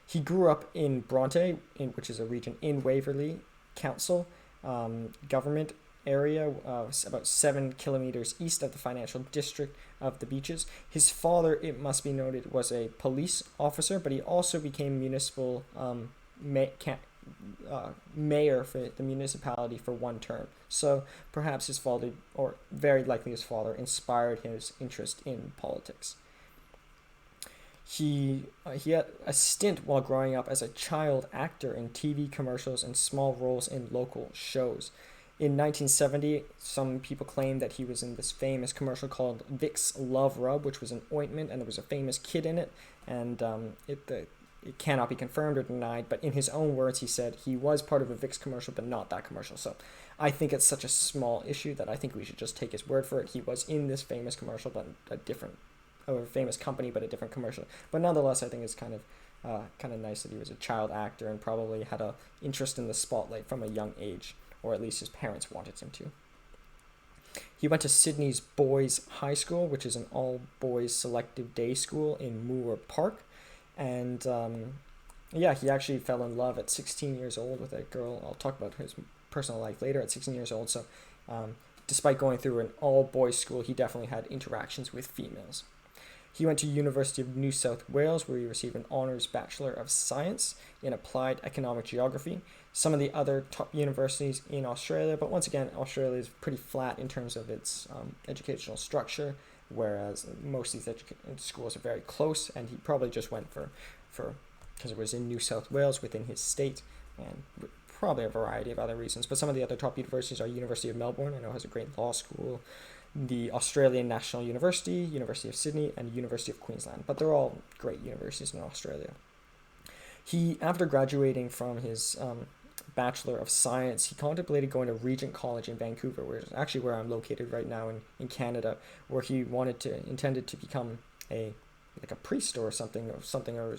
Speaker 1: He grew up in Bronte, which is a region in Waverley Council government area, about 7 kilometers east of the financial district of the Beaches. His father, it mayor for the municipality for one term. So perhaps his father, or very likely his father, inspired his interest in politics. He had a stint while growing up as a child actor in TV commercials and small roles in local shows. In 1970, some people claim that he was in this famous commercial called Vicks Love Rub, which was an ointment, and there was a famous kid in it. And it cannot be confirmed or denied, but in his own words, he said he was part of a Vicks commercial, but not that commercial. So I think it's such a small issue that I think we should just take his word for it. He was in this famous commercial, but a different, or a famous company, but a different commercial. But nonetheless, I think it's kind of nice that he was a child actor and probably had a interest in the spotlight from a young age, or at least his parents wanted him to. He went to Sydney's Boys High School, which is an all-boys selective day school in Moore Park. And yeah, he actually fell in love at 16 years old with a girl. I'll talk about his personal life later at 16 years old. So despite going through an all-boys school, he definitely had interactions with females. He went to University of New South Wales, where he received an Honours Bachelor of Science in Applied Economic Geography. Some of the other top universities in Australia, but once again, Australia is pretty flat in terms of its educational structure, whereas most of these schools are very close, and he probably just went for because it was in New South Wales within his state, and probably a variety of other reasons. But some of the other top universities are University of Melbourne, I know has a great law school, the Australian National University, University of Sydney, and University of Queensland. But they're all great universities in Australia. He, after graduating from his Bachelor of Science, he contemplated going to Regent College in Vancouver, which is actually where I'm located right now in Canada, where he intended to become a priest or something, or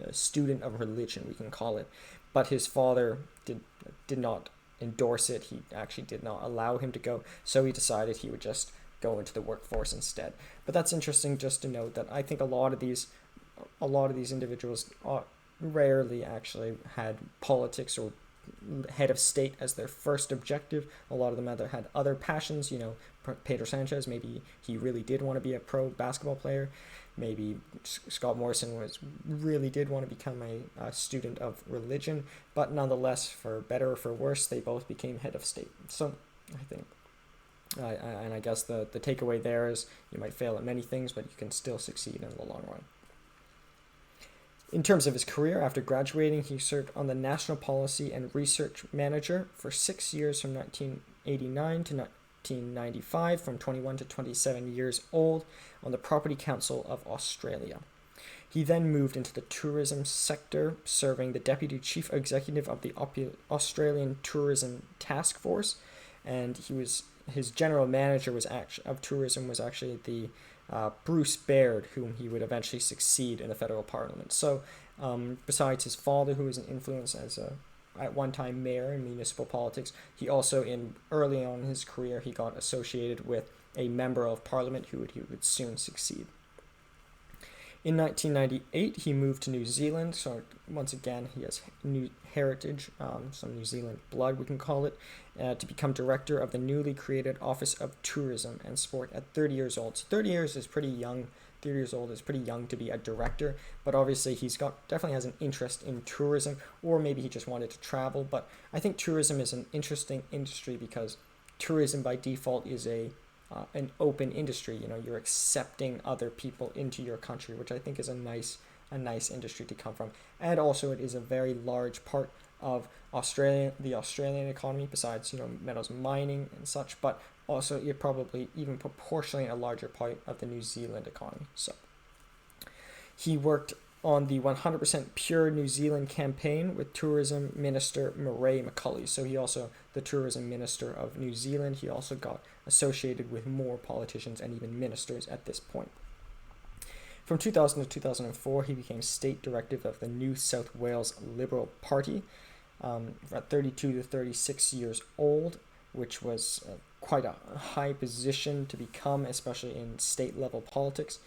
Speaker 1: a student of religion, we can call it. But his father did not endorse it. He actually did not allow him to go, so he decided he would just go into the workforce instead. But that's interesting just to note that I think a lot of these individuals rarely actually had politics or head of state as their first objective. A lot of them either had other passions. Pedro Sánchez, maybe he really did want to be a pro basketball player. Maybe Scott Morrison really did want to become a student of religion, but nonetheless, for better or for worse, they both became head of state. So I think, and I guess the takeaway there is you might fail at many things, but you can still succeed in the long run. In terms of his career, after graduating, he served on the National Policy and Research Manager for 6 years from 1989 to 1995, from 21 to 27 years old, on the Property Council of Australia. He then moved into the tourism sector, serving the Deputy Chief Executive of the Australian Tourism Task Force, and his general manager of tourism was actually the Bruce Baird, whom he would eventually succeed in the federal parliament. So besides his father, who was an influence as at one time mayor in municipal politics, he also, early on in his career, he got associated with a member of parliament who he would soon succeed. In 1998, he moved to New Zealand, so once again, he has new heritage, some New Zealand blood, we can call it, to become director of the newly created Office of Tourism and Sport at 30 years old. So 30 years is pretty young. 30 years old is pretty young to be a director, but obviously definitely has an interest in tourism, or maybe he just wanted to travel. But I think tourism is an interesting industry because tourism by default is an open industry. You're accepting other people into your country, which I think is a nice industry to come from. And also it is a very large part of the Australian economy, besides metals mining and such, but also you're probably even proportionally a larger part of the New Zealand economy. So he worked on the 100% Pure New Zealand campaign with Tourism Minister Murray McCully. So he also, the Tourism Minister of New Zealand, he also got associated with more politicians and even ministers at this point. From 2000 to 2004, he became state director of the New South Wales Liberal Party at 32 to 36 years old, which was quite a high position to become, especially in state-level politics.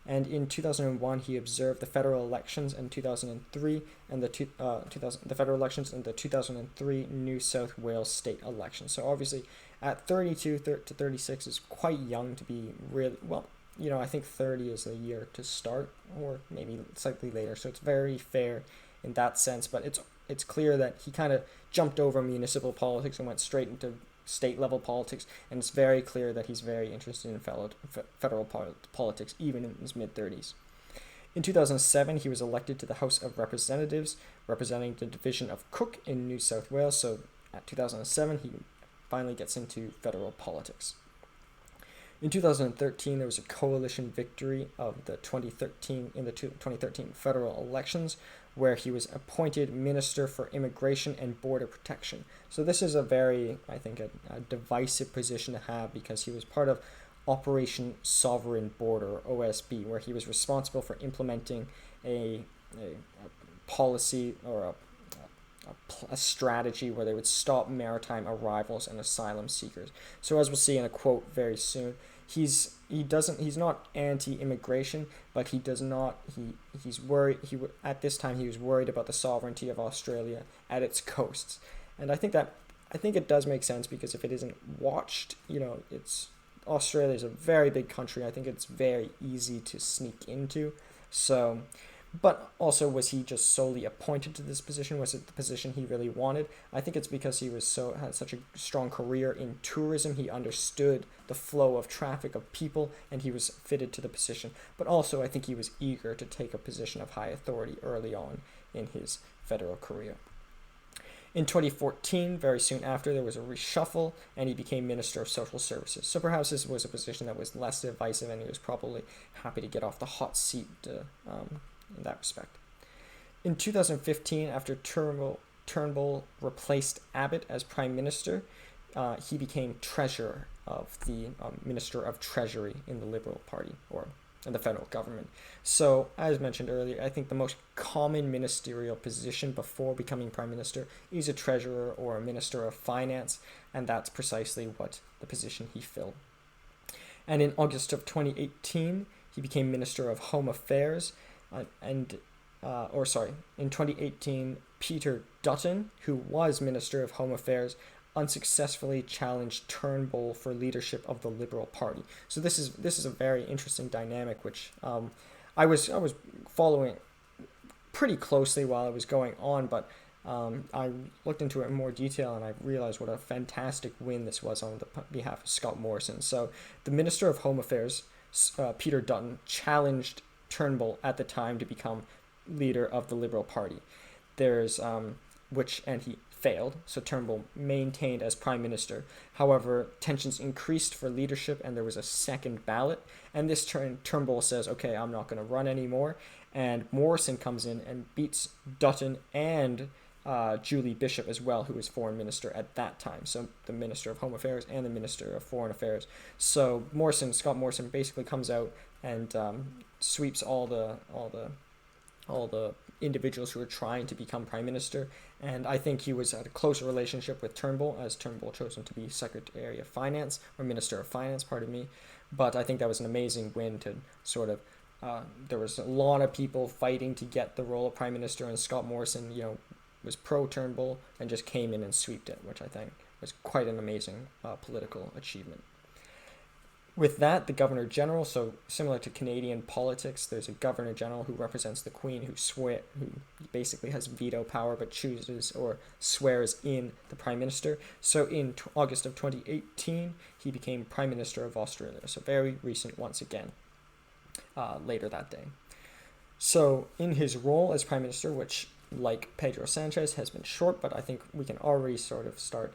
Speaker 1: And in 2001, he observed the federal elections in 2003 and the federal elections and the 2003 New South Wales state election. So obviously, at 32 to 36 is quite young to be really, well, I think 30 is the year to start, or maybe slightly later. So it's very fair in that sense, but it's clear that he kind of jumped over municipal politics and went straight into state level politics, and it's very clear that he's very interested in federal politics, even in his mid-30s. In 2007, he was elected to the House of Representatives, representing the division of Cook in New South Wales. So at 2007, he finally gets into federal politics. In 2013, there was a coalition victory of the 2013 federal elections, where he was appointed Minister for Immigration and Border Protection. So this is a very, I think, a divisive position to have, because he was part of Operation Sovereign Border, OSB, where he was responsible for implementing a policy or a strategy where they would stop maritime arrivals and asylum seekers. So as we'll see in a quote very soon, he's not anti-immigration, but he's worried. At this time he was worried about the sovereignty of Australia at its coasts, and I think it does make sense, because if it isn't watched, Australia is a very big country. I think it's very easy to sneak into. So, but also, was he just solely appointed to this position? Was it the position he really wanted? I think it's because he had such a strong career in tourism. He understood the flow of traffic of people, and he was fitted to the position. But also, I think he was eager to take a position of high authority early on in his federal career. In 2014, very soon after, there was a reshuffle, and he became Minister of Social Services. So perhaps this was a position that was less divisive, and he was probably happy to get off the hot seat in that respect. In 2015, after Turnbull replaced Abbott as Prime Minister, he became Treasurer of the Minister of Treasury in the Liberal Party, or in the federal government. So, as mentioned earlier, I think the most common ministerial position before becoming Prime Minister is a Treasurer or a Minister of Finance, and that's precisely what the position he filled. And in August of 2018, he became Minister of Home Affairs, in 2018, Peter Dutton, who was Minister of Home Affairs, unsuccessfully challenged Turnbull for leadership of the Liberal Party. So this is a very interesting dynamic, which I was following pretty closely while it was going on, but I looked into it in more detail, and I realized what a fantastic win this was on behalf of Scott Morrison. So the Minister of Home Affairs, Peter Dutton, challenged Turnbull at the time to become leader of the Liberal Party. And he failed, so Turnbull maintained as Prime Minister. However, tensions increased for leadership, and there was a second ballot, and this turn Turnbull says, okay, I'm not going to run anymore, and Morrison comes in and beats Dutton and Julie Bishop as well, who was Foreign Minister at that time, so the Minister of Home Affairs and the Minister of Foreign Affairs. So Scott Morrison basically comes out and sweeps all the individuals who are trying to become Prime Minister, and I think he was at a closer relationship with Turnbull, as Turnbull chose him to be Secretary of Finance, or Minister of Finance, pardon me. But I think that was an amazing win to sort of, there was a lot of people fighting to get the role of Prime Minister, and Scott Morrison, was pro-Turnbull and just came in and sweeped it, which I think was quite an amazing political achievement. With that, the Governor-General, so similar to Canadian politics, there's a Governor-General who represents the Queen, who basically has veto power but chooses or swears in the Prime Minister. So in August of 2018, he became Prime Minister of Australia, so very recent once again, later that day. So in his role as Prime Minister, which, like Pedro Sánchez, has been short, but I think we can already sort of start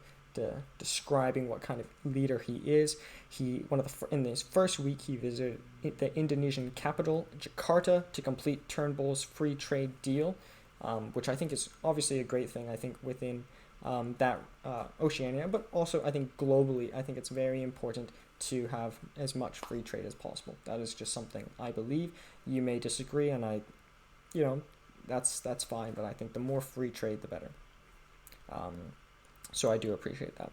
Speaker 1: describing what kind of leader he is. In his first week, he visited the Indonesian capital, Jakarta, to complete Turnbull's free trade deal, which I think is obviously a great thing. I think within that Oceania, but also I think globally, I think it's very important to have as much free trade as possible. That is just something I believe. You may disagree, and that's fine, but I think the more free trade, the better. So I do appreciate that.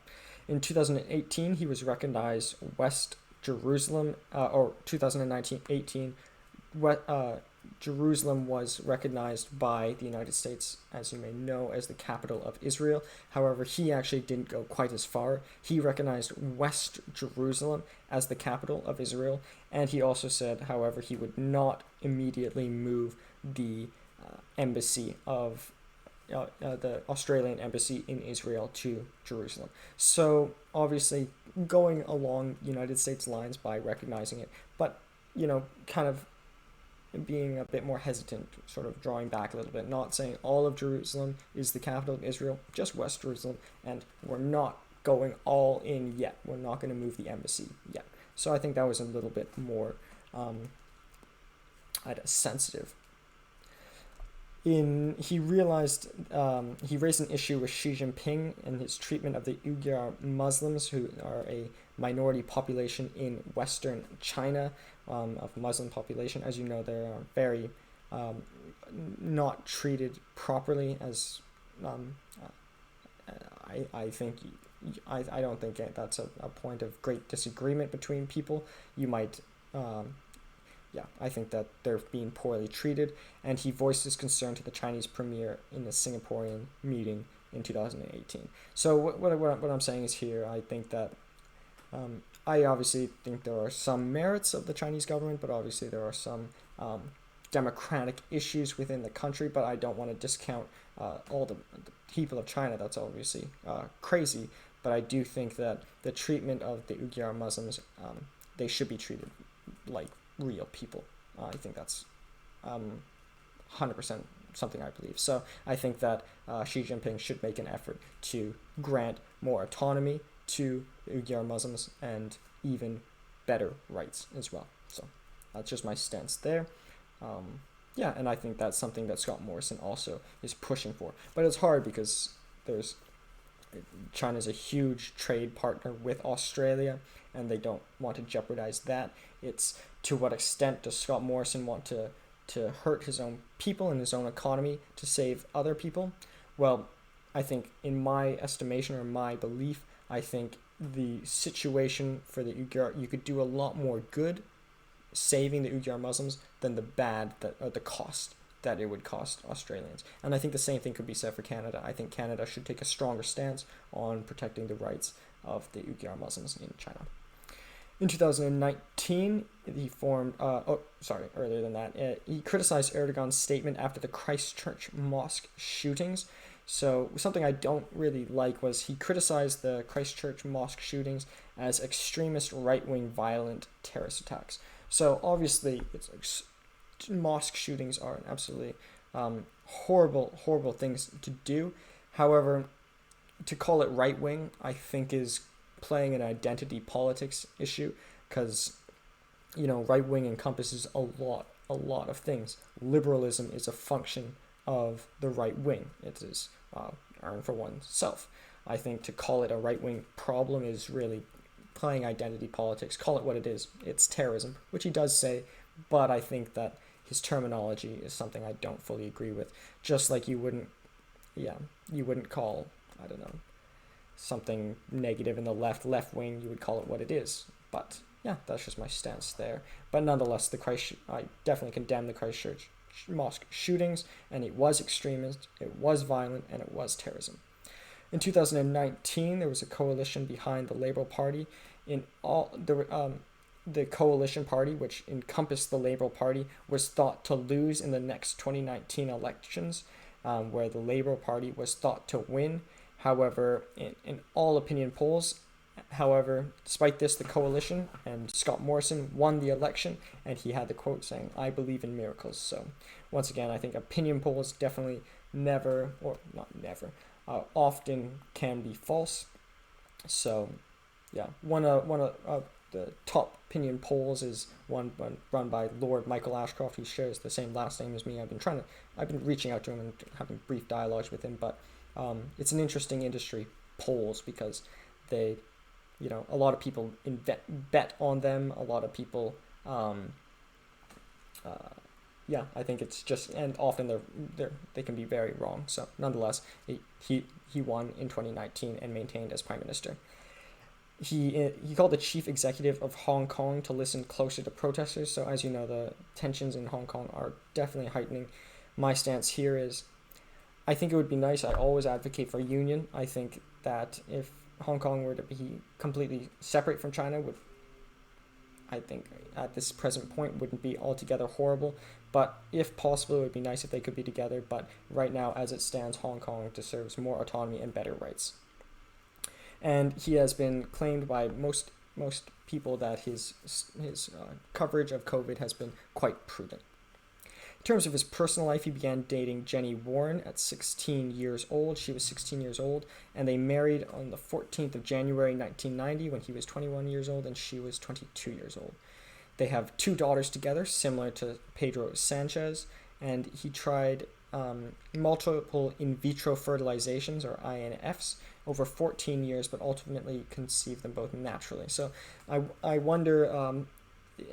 Speaker 1: In 2018, he was recognized West Jerusalem, or 2019-18, Jerusalem was recognized by the United States, as you may know, as the capital of Israel. However, he actually didn't go quite as far. He recognized West Jerusalem as the capital of Israel, and he also said, however, he would not immediately move the embassy of the Australian embassy in Israel to Jerusalem. So obviously going along United States lines by recognizing it, but kind of being a bit more hesitant, sort of drawing back a little bit, not saying all of Jerusalem is the capital of Israel, just West Jerusalem, and we're not going all in yet. We're not going to move the embassy yet. So I think that was a little bit more sensitive. He raised an issue with Xi Jinping and his treatment of the Uyghur Muslims, who are a minority population in Western China, of Muslim population. As you know, they are very not treated properly. As I think I don't think that's a point of great disagreement between people. You might. I think that they're being poorly treated, and he voiced his concern to the Chinese premier in a Singaporean meeting in 2018. So what I'm saying is here, I think that I obviously think there are some merits of the Chinese government, but obviously there are some democratic issues within the country, but I don't want to discount all the people of China. That's obviously crazy, but I do think that the treatment of the Uyghur Muslims, they should be treated like real people. I think that's 100% something I believe. So I think that Xi Jinping should make an effort to grant more autonomy to Uyghur Muslims and even better rights as well. So that's just my stance there. And I think that's something that Scott Morrison also is pushing for. But it's hard because China's a huge trade partner with Australia, and they don't want to jeopardize that. It's to what extent does Scott Morrison want to hurt his own people and his own economy to save other people? Well, I think in my estimation or my belief, I think the situation for the Uyghur, you could do a lot more good saving the Uyghur Muslims than the bad or the cost that it would cost Australians. And I think the same thing could be said for Canada. I think Canada should take a stronger stance on protecting the rights of the Uyghur Muslims in China. In 2019, he earlier than that, he criticized Erdogan's statement after the Christchurch mosque shootings. So something I don't really like was he criticized the Christchurch mosque shootings as extremist right-wing violent terrorist attacks. So obviously, mosque shootings are absolutely horrible things to do. However, to call it right-wing, I think is playing an identity politics issue, because right-wing encompasses a lot of things. Liberalism is a function of the right wing. It is earn for oneself. I think to call it a right-wing problem is really playing identity politics. Call it what it is. It's terrorism, which he does say, but I think that his terminology is something I don't fully agree with. Just like you wouldn't call, I don't know, something negative in the left wing, you would call it what it is. But yeah, that's just my stance there. But nonetheless, I definitely condemn the Christchurch mosque shootings, and it was extremist, it was violent, and it was terrorism. In 2019, there was a coalition behind the Labour Party. The coalition party, which encompassed the Labour Party, was thought to lose in the next 2019 elections, where the Labour Party was thought to win. However, in all opinion polls, despite this, the coalition and Scott Morrison won the election, and he had the quote saying, "I believe in miracles." So once again, I think opinion polls definitely often can be false. So yeah, one of the top opinion polls is one run by Lord Michael Ashcroft. He shares the same last name as me. I've been reaching out to him and having brief dialogues with him, but it's an interesting industry, polls, because they, a lot of people bet on them. A lot of people, I think it's just, and often they can be very wrong. So nonetheless, he won in 2019 and maintained as prime minister. He called the chief executive of Hong Kong to listen closer to protesters. So as you know, the tensions in Hong Kong are definitely heightening. My stance here is, I think it would be nice. I always advocate for union. I think that if Hong Kong were to be completely separate from China, would I think at this present point wouldn't be altogether horrible. But if possible, it would be nice if they could be together. But right now, as it stands, Hong Kong deserves more autonomy and better rights. And he has been claimed by most people that his coverage of COVID has been quite prudent. In terms of his personal life, he began dating Jenny Warren at 16 years old. She was 16 years old, and they married on the 14th of January 1990 when he was 21 years old and she was 22 years old. They have 2 daughters together, similar to Pedro Sánchez, and he tried multiple in vitro fertilizations, or INFs, over 14 years, but ultimately conceived them both naturally. So I wonder,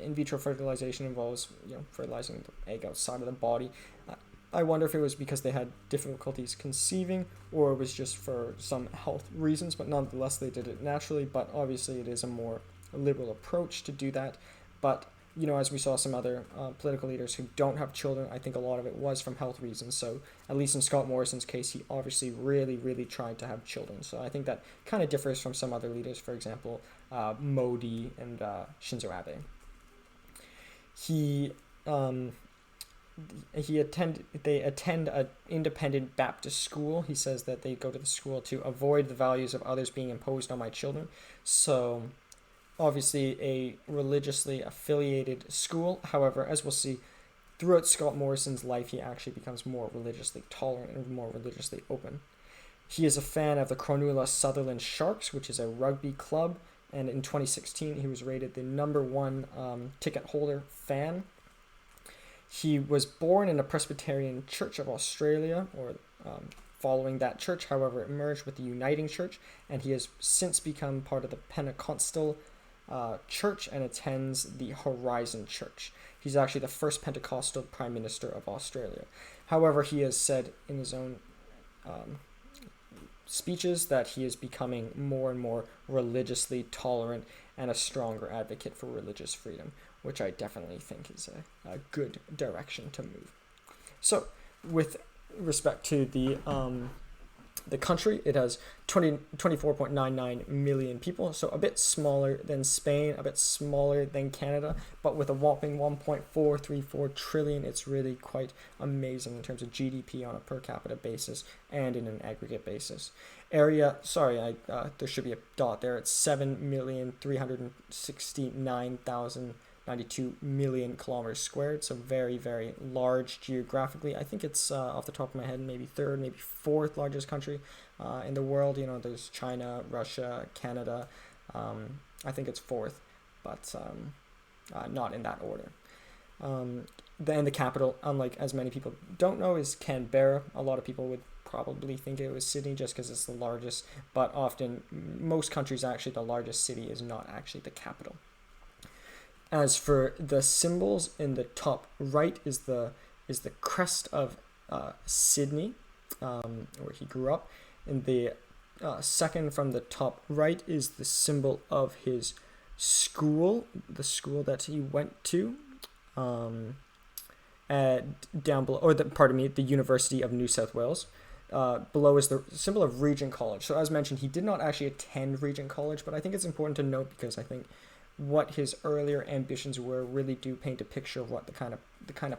Speaker 1: in vitro fertilization involves fertilizing the egg outside of the body. I wonder if it was because they had difficulties conceiving, or it was just for some health reasons, but nonetheless they did it naturally. But obviously it is a more liberal approach to do that. But as we saw some other political leaders who don't have children, I think a lot of it was from health reasons. So at least in Scott Morrison's case, he obviously really, really tried to have children. So I think that kind of differs from some other leaders, for example, Modi and Shinzo Abe. They attend an independent Baptist school. He says that they go to the school to avoid the values of others being imposed on my children. So obviously a religiously affiliated school. However, as we'll see, throughout Scott Morrison's life, he actually becomes more religiously tolerant and more religiously open. He is a fan of the Cronulla Sutherland Sharks, which is a rugby club, and in 2016 he was rated the #1 ticket holder fan. He was born in a Presbyterian Church of Australia, or following that church, however, it merged with the Uniting Church, and he has since become part of the Pentecostal church and attends the Horizon Church. He's actually the first Pentecostal Prime Minister of Australia. However, he has said in his own speeches that he is becoming more and more religiously tolerant and a stronger advocate for religious freedom, which I definitely think is a good direction to move. So, with respect to the country, it has 24.99 million people, so a bit smaller than Spain, a bit smaller than Canada, but with a whopping 1.434 trillion. It's really quite amazing in terms of GDP on a per capita basis and in an aggregate basis. Area, there should be a dot there. It's 7,369,092 million kilometers squared, so very, very large geographically. I think it's, off the top of my head, maybe 3rd, maybe 4th largest country in the world. There's China, Russia, Canada. I think it's 4th, but not in that order. Then the capital, unlike as many people don't know, is Canberra. A lot of people would probably think it was Sydney just because it's the largest, but often, most countries, actually the largest city is not actually the capital. As for the symbols, in the top right is the crest of Sydney, where he grew up. In the second from the top right is the symbol of his school, the school that he went to, down below, or the University of New South Wales. Below is the symbol of Regent College. So as mentioned, he did not actually attend Regent College, but I think it's important to note because I think what his earlier ambitions were really do paint a picture of what the kind of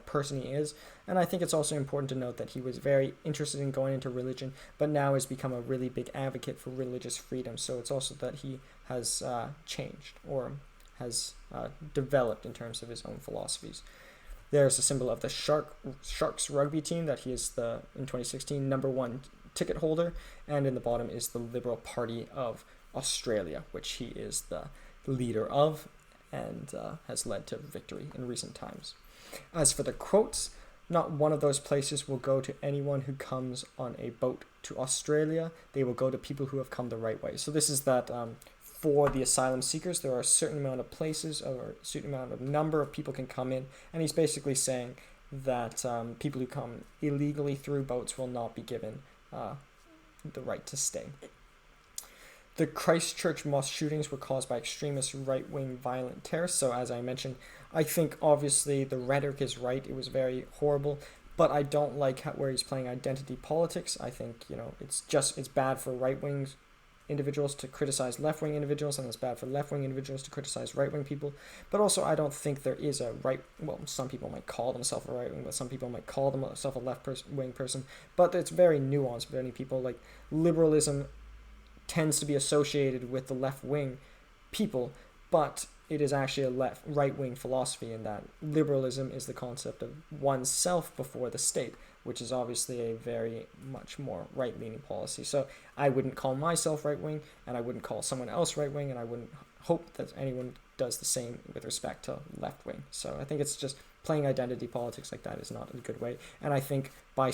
Speaker 1: person he is. And I think it's also important to note that he was very interested in going into religion, but now has become a really big advocate for religious freedom. So it's also that he has changed or has developed in terms of his own philosophies. There's a symbol of the Sharks rugby team that he is in 2016 #1 ticket holder, and in the bottom is the Liberal Party of Australia, which he is the leader of and has led to victory in recent times. As for the quotes, not one of those places will go to anyone who comes on a boat to Australia. They will go to people who have come the right way. So this is that for the asylum seekers, there are a certain amount of places or a certain amount of number of people can come in, and he's basically saying that people who come illegally through boats will not be given the right to stay. The Christchurch mosque shootings were caused by extremist right-wing violent terrorists. So as I mentioned, I think obviously the rhetoric is right. It was very horrible, but I don't like where he's playing identity politics. I think it's bad for right-wing individuals to criticize left-wing individuals, and it's bad for left-wing individuals to criticize right-wing people. But also, I don't think there is a some people might call themselves a right-wing, but some people might call themselves a left-wing person. But it's very nuanced. Many people, like, liberalism tends to be associated with the left-wing people, but it is actually a right-wing philosophy in that liberalism is the concept of oneself before the state, which is obviously a very much more right-leaning policy. So I wouldn't call myself right-wing, and I wouldn't call someone else right-wing, and I wouldn't hope that anyone does the same with respect to left-wing. So I think it's just playing identity politics like that is not a good way. And I think by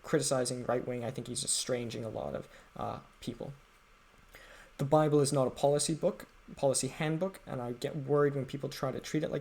Speaker 1: criticizing right-wing, I think he's estranging a lot of people. The Bible is not a policy handbook, and I get worried when people try to treat it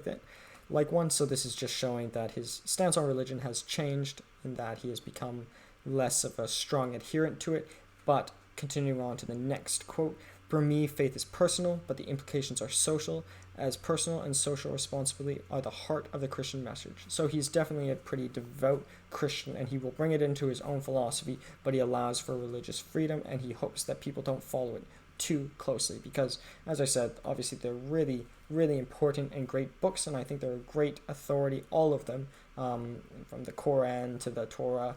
Speaker 1: like one. So this is just showing that his stance on religion has changed, and that he has become less of a strong adherent to it. But continuing on to the next quote, "For me, faith is personal, but the implications are social, as personal and social responsibility are the heart of the Christian message." So he's definitely a pretty devout Christian, and he will bring it into his own philosophy, but he allows for religious freedom, and he hopes that people don't follow it too closely, because, as I said, obviously they're really, really important and great books, and I think they're a great authority, all of them, from the Quran to the Torah.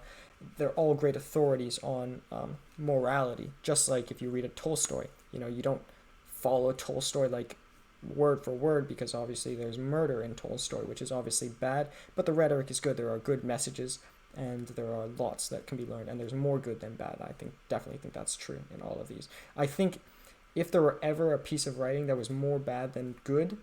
Speaker 1: They're all great authorities on morality. Just like if you read a Tolstoy, you don't follow Tolstoy like word for word, because obviously there's murder in Tolstoy, which is obviously bad, but the rhetoric is good. There are good messages, and there are lots that can be learned, and there's more good than bad. I definitely think that's true in all of these. I think if there were ever a piece of writing that was more bad than good,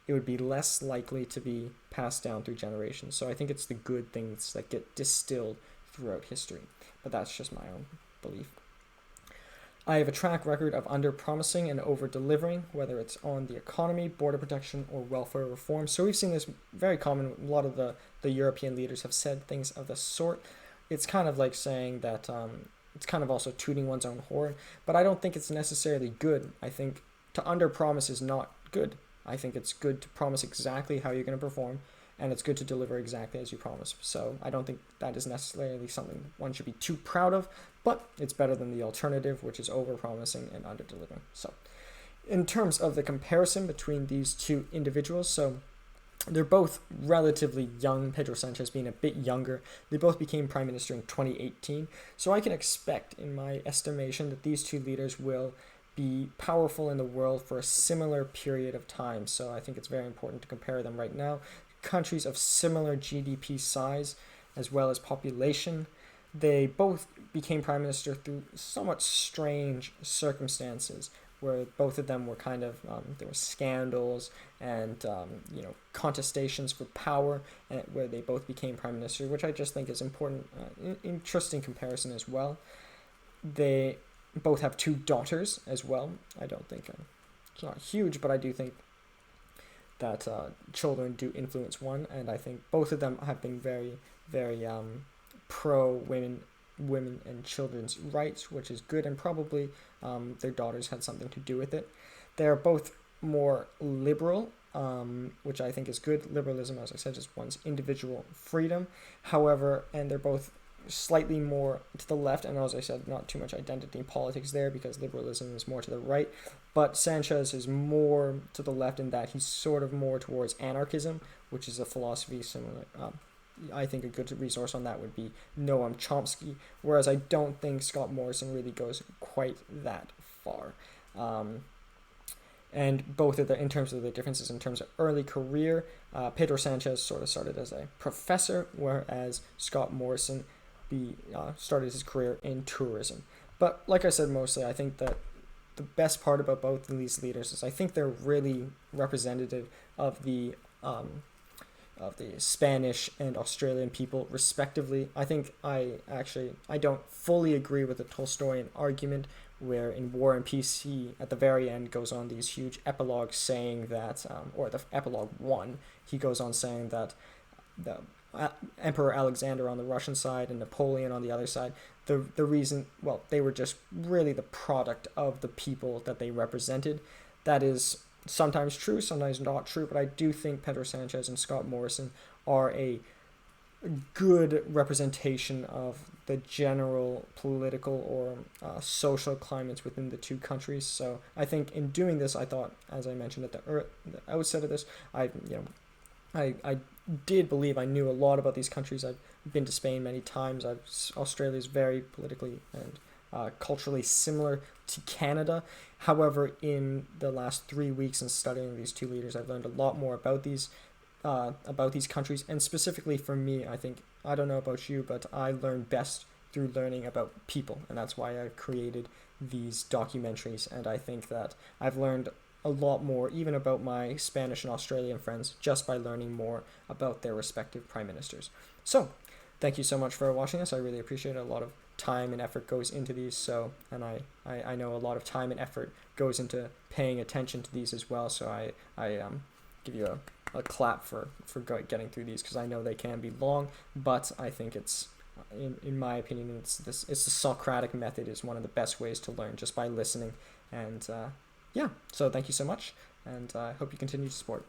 Speaker 1: it would be less likely to be passed down through generations. So I think it's the good things that get distilled throughout history. But that's just my own belief. I have a track record of under-promising and over-delivering, whether it's on the economy, border protection, or welfare reform. So we've seen this very common. A lot of the European leaders have said things of the sort. It's kind of like saying that it's kind of also tooting one's own horn, but I don't think it's necessarily good. I think to under-promise is not good. I think it's good to promise exactly how you're going to perform, and it's good to deliver exactly as you promise. So I don't think that is necessarily something one should be too proud of, but it's better than the alternative, which is over-promising and under-delivering. So in terms of the comparison between these two individuals, so they're both relatively young, Pedro Sánchez being a bit younger. They both became prime minister in 2018. So I can expect, in my estimation, that these two leaders will be powerful in the world for a similar period of time. So I think it's very important to compare them right now. Countries of similar GDP size as well as population. They both became prime minister through somewhat strange circumstances, where both of them were kind of, there were scandals and, contestations for power, and where they both became prime minister, which I just think is important, interesting comparison as well. They both have 2 daughters as well. I don't think, it's not huge, but I do think that children do influence one, and I think both of them have been very, very pro-women and children's rights, which is good, and probably their daughters had something to do with it. They're both more liberal, which I think is good. Liberalism, as I said, is one's individual freedom. However, and they're both slightly more to the left, and as I said, not too much identity politics there, because liberalism is more to the right. But Sanchez is more to the left in that he's sort of more towards anarchism, which is a philosophy similar. I think a good resource on that would be Noam Chomsky, whereas I don't think Scott Morrison really goes quite that far. And both of in terms of the differences in terms of early career, Pedro Sánchez sort of started as a professor, whereas Scott Morrison started his career in tourism. But like I said, mostly I think that the best part about both of these leaders is I think they're really representative of the Spanish and Australian people, respectively. I think I don't fully agree with the Tolstoyan argument, where in War and Peace he, at the very end, goes on these huge epilogues saying that, or the epilogue 1, he goes on saying that the Emperor Alexander on the Russian side and Napoleon on the other side, the reason, well, they were just really the product of the people that they represented. That is sometimes true, sometimes not true, but I do think Pedro Sánchez and Scott Morrison are a good representation of the general political or social climates within the two countries. So I think in doing this, I thought, as I mentioned at the outset of this, I did believe I knew a lot about these countries. I've been to Spain many times. Australia is very politically and culturally similar to Canada. However, in the last 3 weeks in studying these two leaders, I've learned a lot more about these countries, and specifically for me, I think, I don't know about you, but I learn best through learning about people, and that's why I've created these documentaries. And I think that I've learned a lot more, even about my Spanish and Australian friends, just by learning more about their respective prime ministers. So, thank you so much for watching this. I really appreciate it. A lot of time and effort goes into these, and I know a lot of time and effort goes into paying attention to these as well. So I give you a clap for getting through these, because I know they can be long, but I think it's, in my opinion, it's the Socratic method is one of the best ways to learn, just by listening. And yeah, so thank you so much, and I hope you continue to support.